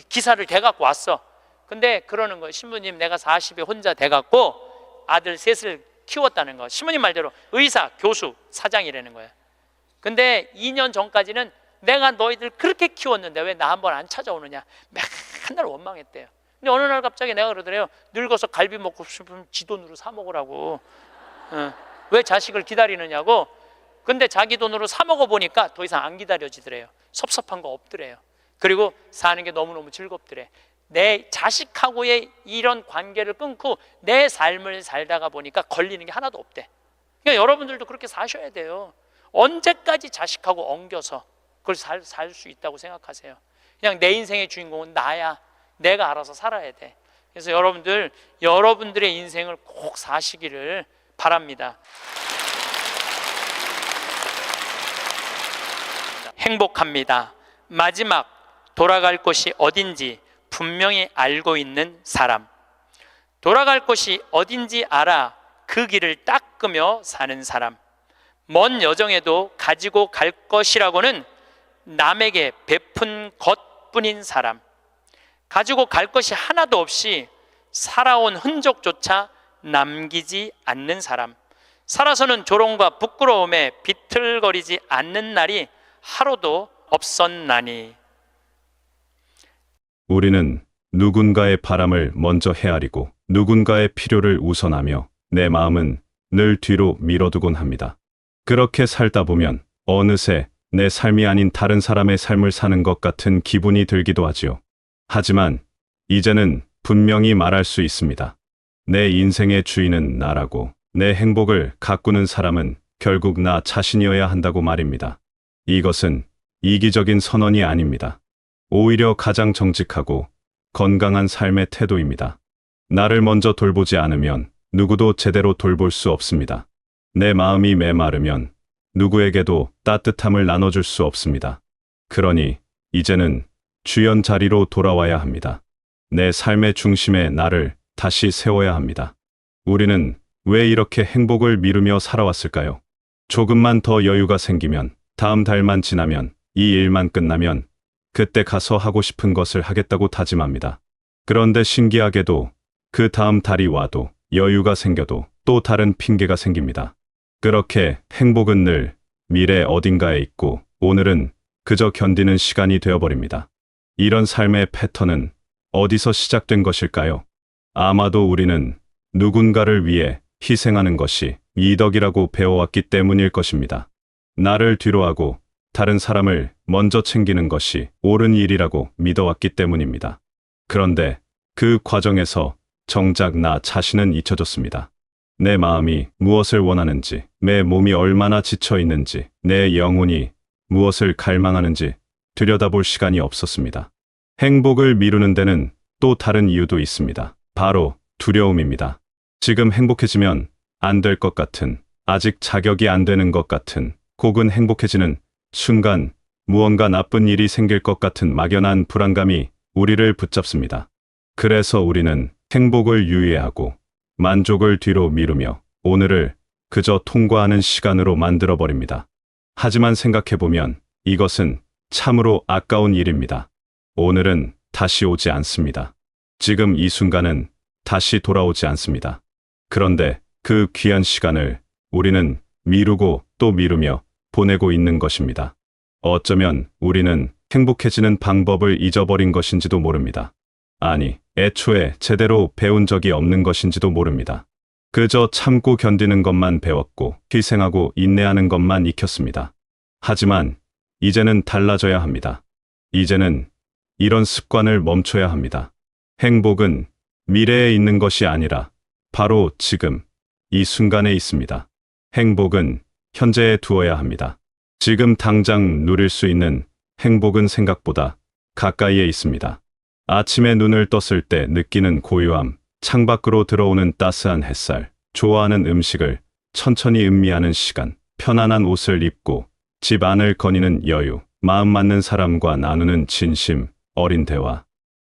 기사를 대갖고 왔어. 근데 그러는 거예요. 신부님, 내가 40에 혼자 돼갖고 아들 셋을 키웠다는 거. 신부님 말대로 의사, 교수, 사장이라는 거예요. 근데 2년 전까지는 내가 너희들 그렇게 키웠는데 왜 나 한번 안 찾아오느냐, 맨날 원망했대요. 근데 어느 날 갑자기 내가 그러더래요. 늙어서 갈비 먹고 싶으면 지 돈으로 사 먹으라고. 왜 자식을 기다리느냐고. 근데 자기 돈으로 사 먹어 보니까 더 이상 안 기다려지더래요. 섭섭한 거 없더래요. 그리고 사는 게 너무너무 즐겁더래. 내 자식하고의 이런 관계를 끊고 내 삶을 살다가 보니까 걸리는 게 하나도 없대. 그러니까 여러분들도 그렇게 사셔야 돼요. 언제까지 자식하고 엉겨서 그걸 살 수 있다고 생각하세요? 그냥 내 인생의 주인공은 나야. 내가 알아서 살아야 돼. 그래서 여러분들의 인생을 꼭 사시기를 바랍니다. 행복합니다. 마지막 돌아갈 곳이 어딘지 분명히 알고 있는 사람. 돌아갈 곳이 어딘지 알아 그 길을 닦으며 사는 사람. 먼 여정에도 가지고 갈 것이라고는 남에게 베푼 것뿐인 사람. 가지고 갈 것이 하나도 없이 살아온 흔적조차 남기지 않는 사람. 살아서는 조롱과 부끄러움에 비틀거리지 않는 날이 하루도 없었나니. 우리는 누군가의 바람을 먼저 헤아리고 누군가의 필요를 우선하며 내 마음은 늘 뒤로 밀어두곤 합니다. 그렇게 살다 보면 어느새 내 삶이 아닌 다른 사람의 삶을 사는 것 같은 기분이 들기도 하지요. 하지만 이제는 분명히 말할 수 있습니다. 내 인생의 주인은 나라고, 내 행복을 가꾸는 사람은 결국 나 자신이어야 한다고 말입니다. 이것은 이기적인 선언이 아닙니다. 오히려 가장 정직하고 건강한 삶의 태도입니다. 나를 먼저 돌보지 않으면 누구도 제대로 돌볼 수 없습니다. 내 마음이 메마르면 누구에게도 따뜻함을 나눠줄 수 없습니다. 그러니 이제는 주연 자리로 돌아와야 합니다. 내 삶의 중심에 나를 다시 세워야 합니다. 우리는 왜 이렇게 행복을 미루며 살아왔을까요? 조금만 더 여유가 생기면, 다음 달만 지나면, 이 일만 끝나면 그때 가서 하고 싶은 것을 하겠다고 다짐합니다. 그런데 신기하게도 그 다음 달이 와도, 여유가 생겨도 또 다른 핑계가 생깁니다. 그렇게 행복은 늘 미래 어딘가에 있고 오늘은 그저 견디는 시간이 되어버립니다. 이런 삶의 패턴은 어디서 시작된 것일까요? 아마도 우리는 누군가를 위해 희생하는 것이 이덕이라고 배워왔기 때문일 것입니다. 나를 뒤로하고 다른 사람을 먼저 챙기는 것이 옳은 일이라고 믿어왔기 때문입니다. 그런데 그 과정에서 정작 나 자신은 잊혀졌습니다. 내 마음이 무엇을 원하는지, 내 몸이 얼마나 지쳐 있는지, 내 영혼이 무엇을 갈망하는지 들여다볼 시간이 없었습니다. 행복을 미루는 데는 또 다른 이유도 있습니다. 바로 두려움입니다. 지금 행복해지면 안 될 것 같은, 아직 자격이 안 되는 것 같은, 혹은 행복해지는 순간 무언가 나쁜 일이 생길 것 같은 막연한 불안감이 우리를 붙잡습니다. 그래서 우리는 행복을 유예하고 만족을 뒤로 미루며 오늘을 그저 통과하는 시간으로 만들어버립니다. 하지만 생각해보면 이것은 참으로 아까운 일입니다. 오늘은 다시 오지 않습니다. 지금 이 순간은 다시 돌아오지 않습니다. 그런데 그 귀한 시간을 우리는 미루고 또 미루며 보내고 있는 것입니다. 어쩌면 우리는 행복해지는 방법을 잊어버린 것인지도 모릅니다. 아니, 애초에 제대로 배운 적이 없는 것인지도 모릅니다. 그저 참고 견디는 것만 배웠고 희생하고 인내하는 것만 익혔습니다. 하지만 이제는 달라져야 합니다. 이제는 이런 습관을 멈춰야 합니다. 행복은 미래에 있는 것이 아니라 바로 지금 이 순간에 있습니다. 행복은 현재에 두어야 합니다. 지금 당장 누릴 수 있는 행복은 생각보다 가까이에 있습니다. 아침에 눈을 떴을 때 느끼는 고요함, 창밖으로 들어오는 따스한 햇살, 좋아하는 음식을 천천히 음미하는 시간, 편안한 옷을 입고 집 안을 거니는 여유, 마음 맞는 사람과 나누는 진심, 어린 대화.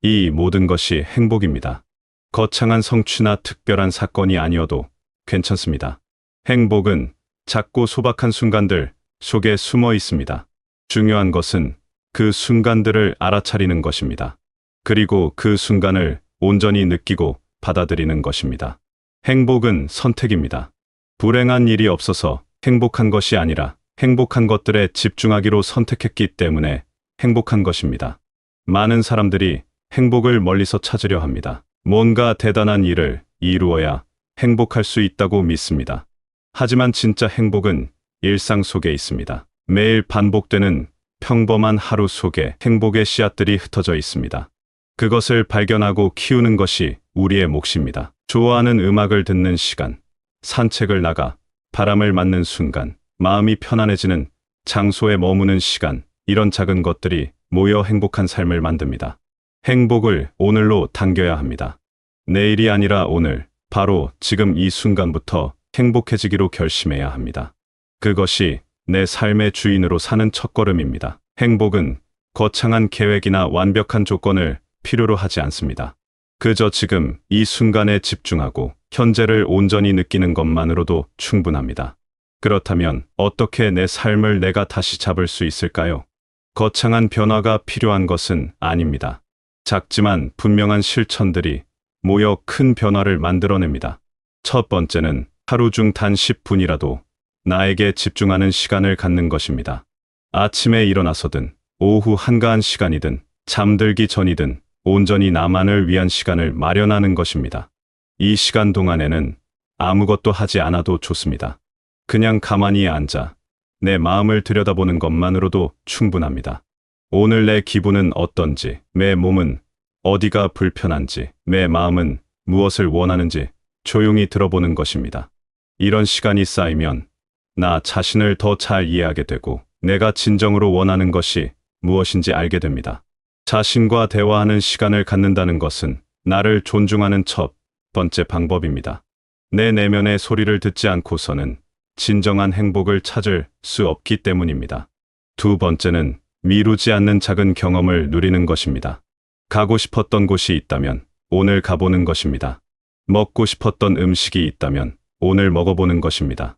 이 모든 것이 행복입니다. 거창한 성취나 특별한 사건이 아니어도 괜찮습니다. 행복은 작고 소박한 순간들 속에 숨어 있습니다. 중요한 것은 그 순간들을 알아차리는 것입니다. 그리고 그 순간을 온전히 느끼고 받아들이는 것입니다. 행복은 선택입니다. 불행한 일이 없어서 행복한 것이 아니라 행복한 것들에 집중하기로 선택했기 때문에 행복한 것입니다. 많은 사람들이 행복을 멀리서 찾으려 합니다. 뭔가 대단한 일을 이루어야 행복할 수 있다고 믿습니다. 하지만 진짜 행복은 일상 속에 있습니다. 매일 반복되는 평범한 하루 속에 행복의 씨앗들이 흩어져 있습니다. 그것을 발견하고 키우는 것이 우리의 몫입니다. 좋아하는 음악을 듣는 시간, 산책을 나가 바람을 맞는 순간, 마음이 편안해지는 장소에 머무는 시간, 이런 작은 것들이 모여 행복한 삶을 만듭니다. 행복을 오늘로 당겨야 합니다. 내일이 아니라 오늘, 바로 지금 이 순간부터 행복해지기로 결심해야 합니다. 그것이 내 삶의 주인으로 사는 첫걸음입니다. 행복은 거창한 계획이나 완벽한 조건을 필요로 하지 않습니다. 그저 지금 이 순간에 집중하고 현재를 온전히 느끼는 것만으로도 충분합니다. 그렇다면 어떻게 내 삶을 내가 다시 잡을 수 있을까요? 거창한 변화가 필요한 것은 아닙니다. 작지만 분명한 실천들이 모여 큰 변화를 만들어냅니다. 첫 번째는 하루 중 단 10분이라도 나에게 집중하는 시간을 갖는 것입니다. 아침에 일어나서든 오후 한가한 시간이든 잠들기 전이든 온전히 나만을 위한 시간을 마련하는 것입니다. 이 시간 동안에는 아무것도 하지 않아도 좋습니다. 그냥 가만히 앉아 내 마음을 들여다보는 것만으로도 충분합니다. 오늘 내 기분은 어떤지, 내 몸은 어디가 불편한지, 내 마음은 무엇을 원하는지 조용히 들어보는 것입니다. 이런 시간이 쌓이면 나 자신을 더 잘 이해하게 되고 내가 진정으로 원하는 것이 무엇인지 알게 됩니다. 자신과 대화하는 시간을 갖는다는 것은 나를 존중하는 첫 번째 방법입니다. 내 내면의 소리를 듣지 않고서는 진정한 행복을 찾을 수 없기 때문입니다. 두 번째는 미루지 않는 작은 경험을 누리는 것입니다. 가고 싶었던 곳이 있다면 오늘 가보는 것입니다. 먹고 싶었던 음식이 있다면 오늘 먹어보는 것입니다.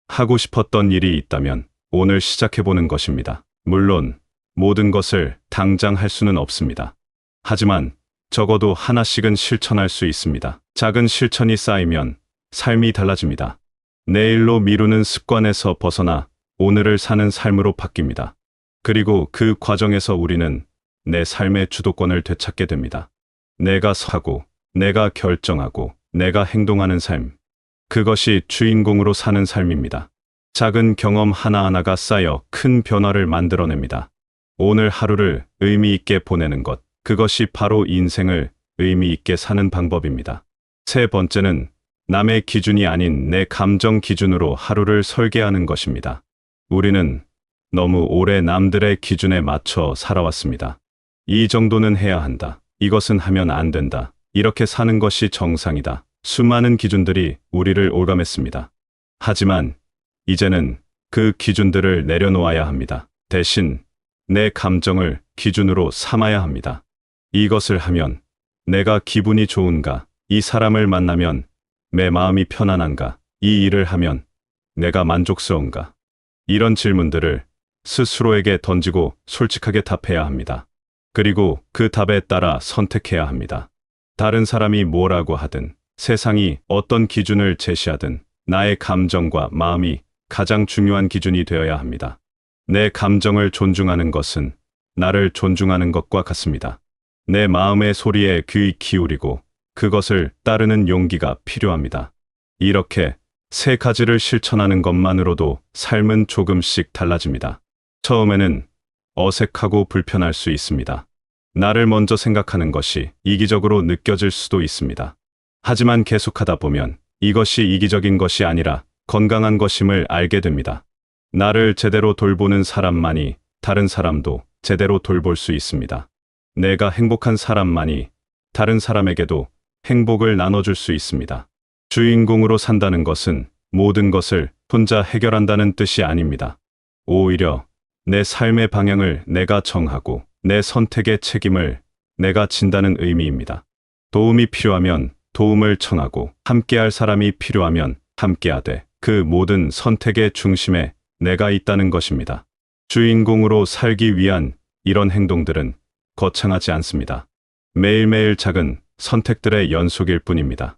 하고 싶었던 일이 있다면 오늘 시작해보는 것입니다. 물론 모든 것을 당장 할 수는 없습니다. 하지만 적어도 하나씩은 실천할 수 있습니다. 작은 실천이 쌓이면 삶이 달라집니다. 내일로 미루는 습관에서 벗어나 오늘을 사는 삶으로 바뀝니다. 그리고 그 과정에서 우리는 내 삶의 주도권을 되찾게 됩니다. 내가 사고, 내가 결정하고, 내가 행동하는 삶. 그것이 주인공으로 사는 삶입니다. 작은 경험 하나하나가 쌓여 큰 변화를 만들어냅니다. 오늘 하루를 의미 있게 보내는 것. 그것이 바로 인생을 의미 있게 사는 방법입니다. 세 번째는 남의 기준이 아닌 내 감정 기준으로 하루를 설계하는 것입니다. 우리는 너무 오래 남들의 기준에 맞춰 살아왔습니다. 이 정도는 해야 한다. 이것은 하면 안 된다. 이렇게 사는 것이 정상이다. 수많은 기준들이 우리를 올감했습니다. 하지만 이제는 그 기준들을 내려놓아야 합니다. 대신 내 감정을 기준으로 삼아야 합니다. 이것을 하면 내가 기분이 좋은가? 이 사람을 만나면 내 마음이 편안한가? 이 일을 하면 내가 만족스러운가? 이런 질문들을 스스로에게 던지고 솔직하게 답해야 합니다. 그리고 그 답에 따라 선택해야 합니다. 다른 사람이 뭐라고 하든, 세상이 어떤 기준을 제시하든 나의 감정과 마음이 가장 중요한 기준이 되어야 합니다. 내 감정을 존중하는 것은 나를 존중하는 것과 같습니다. 내 마음의 소리에 귀 기울이고 그것을 따르는 용기가 필요합니다. 이렇게 세 가지를 실천하는 것만으로도 삶은 조금씩 달라집니다. 처음에는 어색하고 불편할 수 있습니다. 나를 먼저 생각하는 것이 이기적으로 느껴질 수도 있습니다. 하지만 계속하다 보면 이것이 이기적인 것이 아니라 건강한 것임을 알게 됩니다. 나를 제대로 돌보는 사람만이 다른 사람도 제대로 돌볼 수 있습니다. 내가 행복한 사람만이 다른 사람에게도 행복을 나눠줄 수 있습니다. 주인공으로 산다는 것은 모든 것을 혼자 해결한다는 뜻이 아닙니다. 오히려 내 삶의 방향을 내가 정하고 내 선택의 책임을 내가 진다는 의미입니다. 도움이 필요하면 도움을 청하고 함께할 사람이 필요하면 함께하되 그 모든 선택의 중심에 내가 있다는 것입니다. 주인공으로 살기 위한 이런 행동들은 거창하지 않습니다. 매일매일 작은 선택들의 연속일 뿐입니다.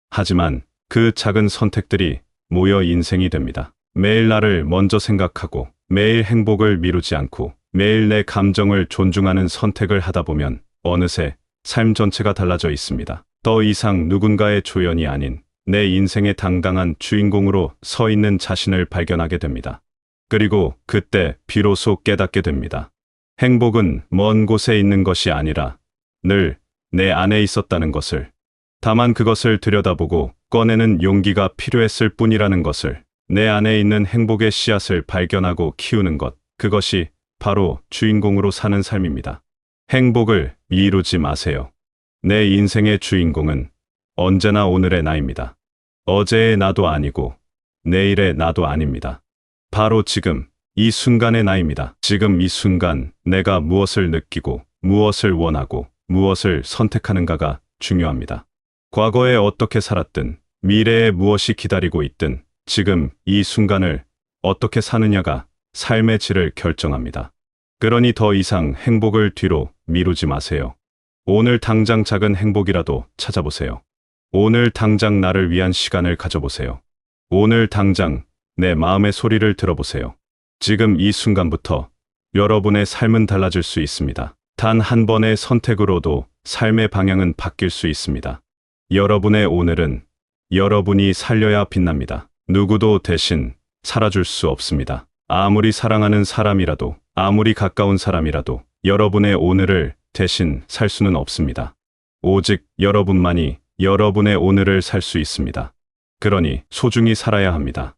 하지만 그 작은 선택들이 모여 인생이 됩니다. 매일 나를 먼저 생각하고 매일 행복을 미루지 않고 매일 내 감정을 존중하는 선택을 하다 보면 어느새 삶 전체가 달라져 있습니다. 더 이상 누군가의 조연이 아닌 내 인생의 당당한 주인공으로 서 있는 자신을 발견하게 됩니다. 그리고 그때 비로소 깨닫게 됩니다. 행복은 먼 곳에 있는 것이 아니라 늘 내 안에 있었다는 것을, 다만 그것을 들여다보고 꺼내는 용기가 필요했을 뿐이라는 것을, 내 안에 있는 행복의 씨앗을 발견하고 키우는 것, 그것이 바로 주인공으로 사는 삶입니다. 행복을 이루지 마세요. 내 인생의 주인공은 언제나 오늘의 나입니다. 어제의 나도 아니고 내일의 나도 아닙니다. 바로 지금 이 순간의 나입니다. 지금 이 순간 내가 무엇을 느끼고 무엇을 원하고 무엇을 선택하는가가 중요합니다. 과거에 어떻게 살았든 미래에 무엇이 기다리고 있든 지금 이 순간을 어떻게 사느냐가 삶의 질을 결정합니다. 그러니 더 이상 행복을 뒤로 미루지 마세요. 오늘 당장 작은 행복이라도 찾아보세요. 오늘 당장 나를 위한 시간을 가져보세요. 오늘 당장 내 마음의 소리를 들어보세요. 지금 이 순간부터 여러분의 삶은 달라질 수 있습니다. 단 한 번의 선택으로도 삶의 방향은 바뀔 수 있습니다. 여러분의 오늘은 여러분이 살려야 빛납니다. 누구도 대신 살아줄 수 없습니다. 아무리 사랑하는 사람이라도, 아무리 가까운 사람이라도 여러분의 오늘을 대신 살 수는 없습니다. 오직 여러분만이 여러분의 오늘을 살 수 있습니다. 그러니 소중히 살아야 합니다.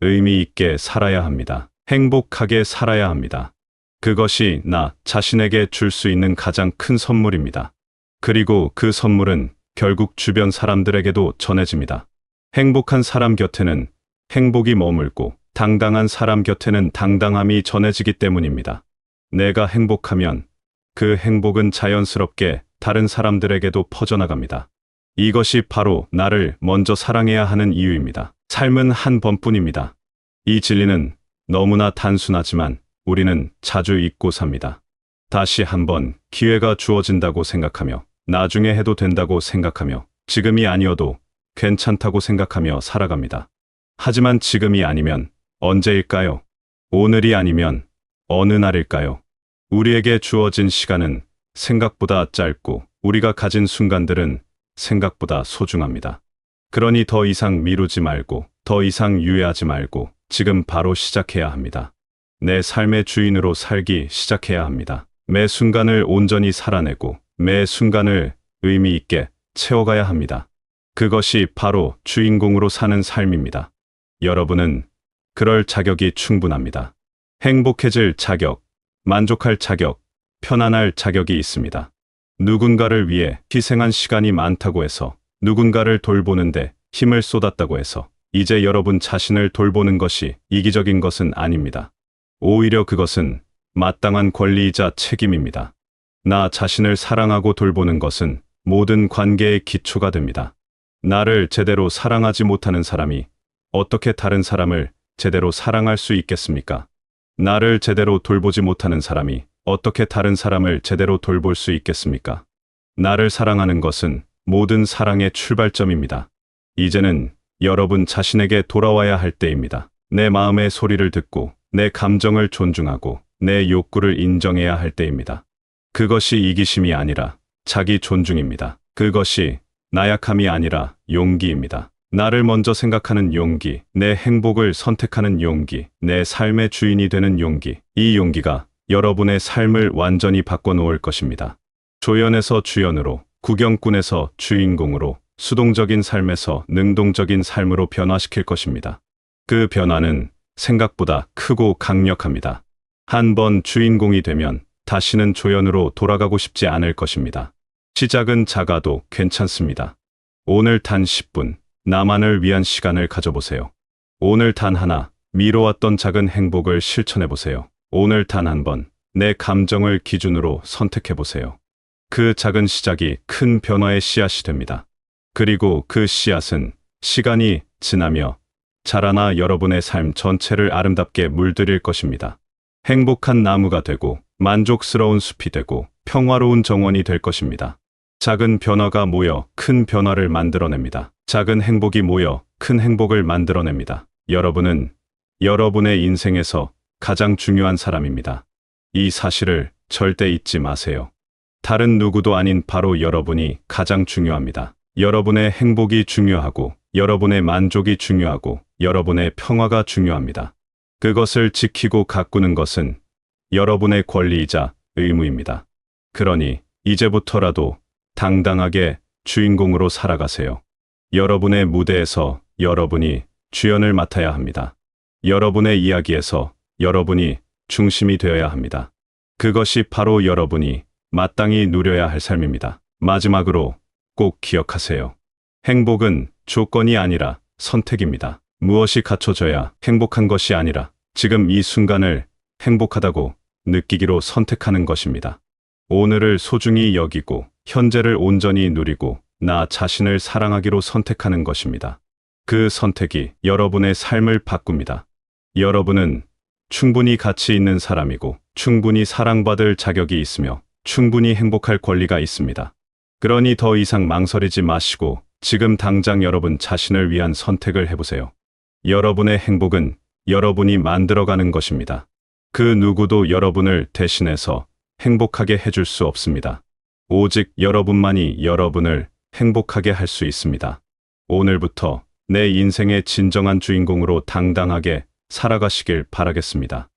의미 있게 살아야 합니다. 행복하게 살아야 합니다. 그것이 나 자신에게 줄 수 있는 가장 큰 선물입니다. 그리고 그 선물은 결국 주변 사람들에게도 전해집니다. 행복한 사람 곁에는 행복이 머물고 당당한 사람 곁에는 당당함이 전해지기 때문입니다. 내가 행복하면 그 행복은 자연스럽게 다른 사람들에게도 퍼져나갑니다. 이것이 바로 나를 먼저 사랑해야 하는 이유입니다. 삶은 한 번뿐입니다. 이 진리는 너무나 단순하지만 우리는 자주 잊고 삽니다. 다시 한번 기회가 주어진다고 생각하며, 나중에 해도 된다고 생각하며, 지금이 아니어도 괜찮다고 생각하며 살아갑니다. 하지만 지금이 아니면 언제일까요? 오늘이 아니면 어느 날일까요? 우리에게 주어진 시간은 생각보다 짧고 우리가 가진 순간들은 생각보다 소중합니다. 그러니 더 이상 미루지 말고, 더 이상 유예하지 말고 지금 바로 시작해야 합니다. 내 삶의 주인으로 살기 시작해야 합니다. 매 순간을 온전히 살아내고 매 순간을 의미 있게 채워가야 합니다. 그것이 바로 주인공으로 사는 삶입니다. 여러분은 그럴 자격이 충분합니다. 행복해질 자격, 만족할 자격, 편안할 자격이 있습니다. 누군가를 위해 희생한 시간이 많다고 해서, 누군가를 돌보는데 힘을 쏟았다고 해서 이제 여러분 자신을 돌보는 것이 이기적인 것은 아닙니다. 오히려 그것은 마땅한 권리이자 책임입니다. 나 자신을 사랑하고 돌보는 것은 모든 관계의 기초가 됩니다. 나를 제대로 사랑하지 못하는 사람이 어떻게 다른 사람을 제대로 사랑할 수 있겠습니까? 나를 제대로 돌보지 못하는 사람이 어떻게 다른 사람을 제대로 돌볼 수 있겠습니까? 나를 사랑하는 것은 모든 사랑의 출발점입니다. 이제는 여러분 자신에게 돌아와야 할 때입니다. 내 마음의 소리를 듣고 내 감정을 존중하고 내 욕구를 인정해야 할 때입니다. 그것이 이기심이 아니라 자기 존중입니다. 그것이 나약함이 아니라 용기입니다. 나를 먼저 생각하는 용기, 내 행복을 선택하는 용기, 내 삶의 주인이 되는 용기. 이 용기가 여러분의 삶을 완전히 바꿔놓을 것입니다. 조연에서 주연으로, 구경꾼에서 주인공으로, 수동적인 삶에서 능동적인 삶으로 변화시킬 것입니다. 그 변화는 생각보다 크고 강력합니다. 한 번 주인공이 되면 다시는 조연으로 돌아가고 싶지 않을 것입니다. 시작은 작아도 괜찮습니다. 오늘 단 10분, 나만을 위한 시간을 가져보세요. 오늘 단 하나, 미뤄왔던 작은 행복을 실천해보세요. 오늘 단 한 번, 내 감정을 기준으로 선택해보세요. 그 작은 시작이 큰 변화의 씨앗이 됩니다. 그리고 그 씨앗은 시간이 지나며 자라나 여러분의 삶 전체를 아름답게 물들일 것입니다. 행복한 나무가 되고 만족스러운 숲이 되고 평화로운 정원이 될 것입니다. 작은 변화가 모여 큰 변화를 만들어냅니다. 작은 행복이 모여 큰 행복을 만들어냅니다. 여러분은 여러분의 인생에서 가장 중요한 사람입니다. 이 사실을 절대 잊지 마세요. 다른 누구도 아닌 바로 여러분이 가장 중요합니다. 여러분의 행복이 중요하고 여러분의 만족이 중요하고 여러분의 평화가 중요합니다. 그것을 지키고 가꾸는 것은 여러분의 권리이자 의무입니다. 그러니 이제부터라도 당당하게 주인공으로 살아가세요. 여러분의 무대에서 여러분이 주연을 맡아야 합니다. 여러분의 이야기에서 여러분이 중심이 되어야 합니다. 그것이 바로 여러분이 마땅히 누려야 할 삶입니다. 마지막으로 꼭 기억하세요. 행복은 조건이 아니라 선택입니다. 무엇이 갖춰져야 행복한 것이 아니라 지금 이 순간을 행복하다고 느끼기로 선택하는 것입니다. 오늘을 소중히 여기고 현재를 온전히 누리고 나 자신을 사랑하기로 선택하는 것입니다. 그 선택이 여러분의 삶을 바꿉니다. 여러분은 충분히 가치 있는 사람이고 충분히 사랑받을 자격이 있으며 충분히 행복할 권리가 있습니다. 그러니 더 이상 망설이지 마시고 지금 당장 여러분 자신을 위한 선택을 해보세요. 여러분의 행복은 여러분이 만들어가는 것입니다. 그 누구도 여러분을 대신해서 행복하게 해줄 수 없습니다. 오직 여러분만이 여러분을 행복하게 할 수 있습니다. 오늘부터 내 인생의 진정한 주인공으로 당당하게 살아가시길 바라겠습니다.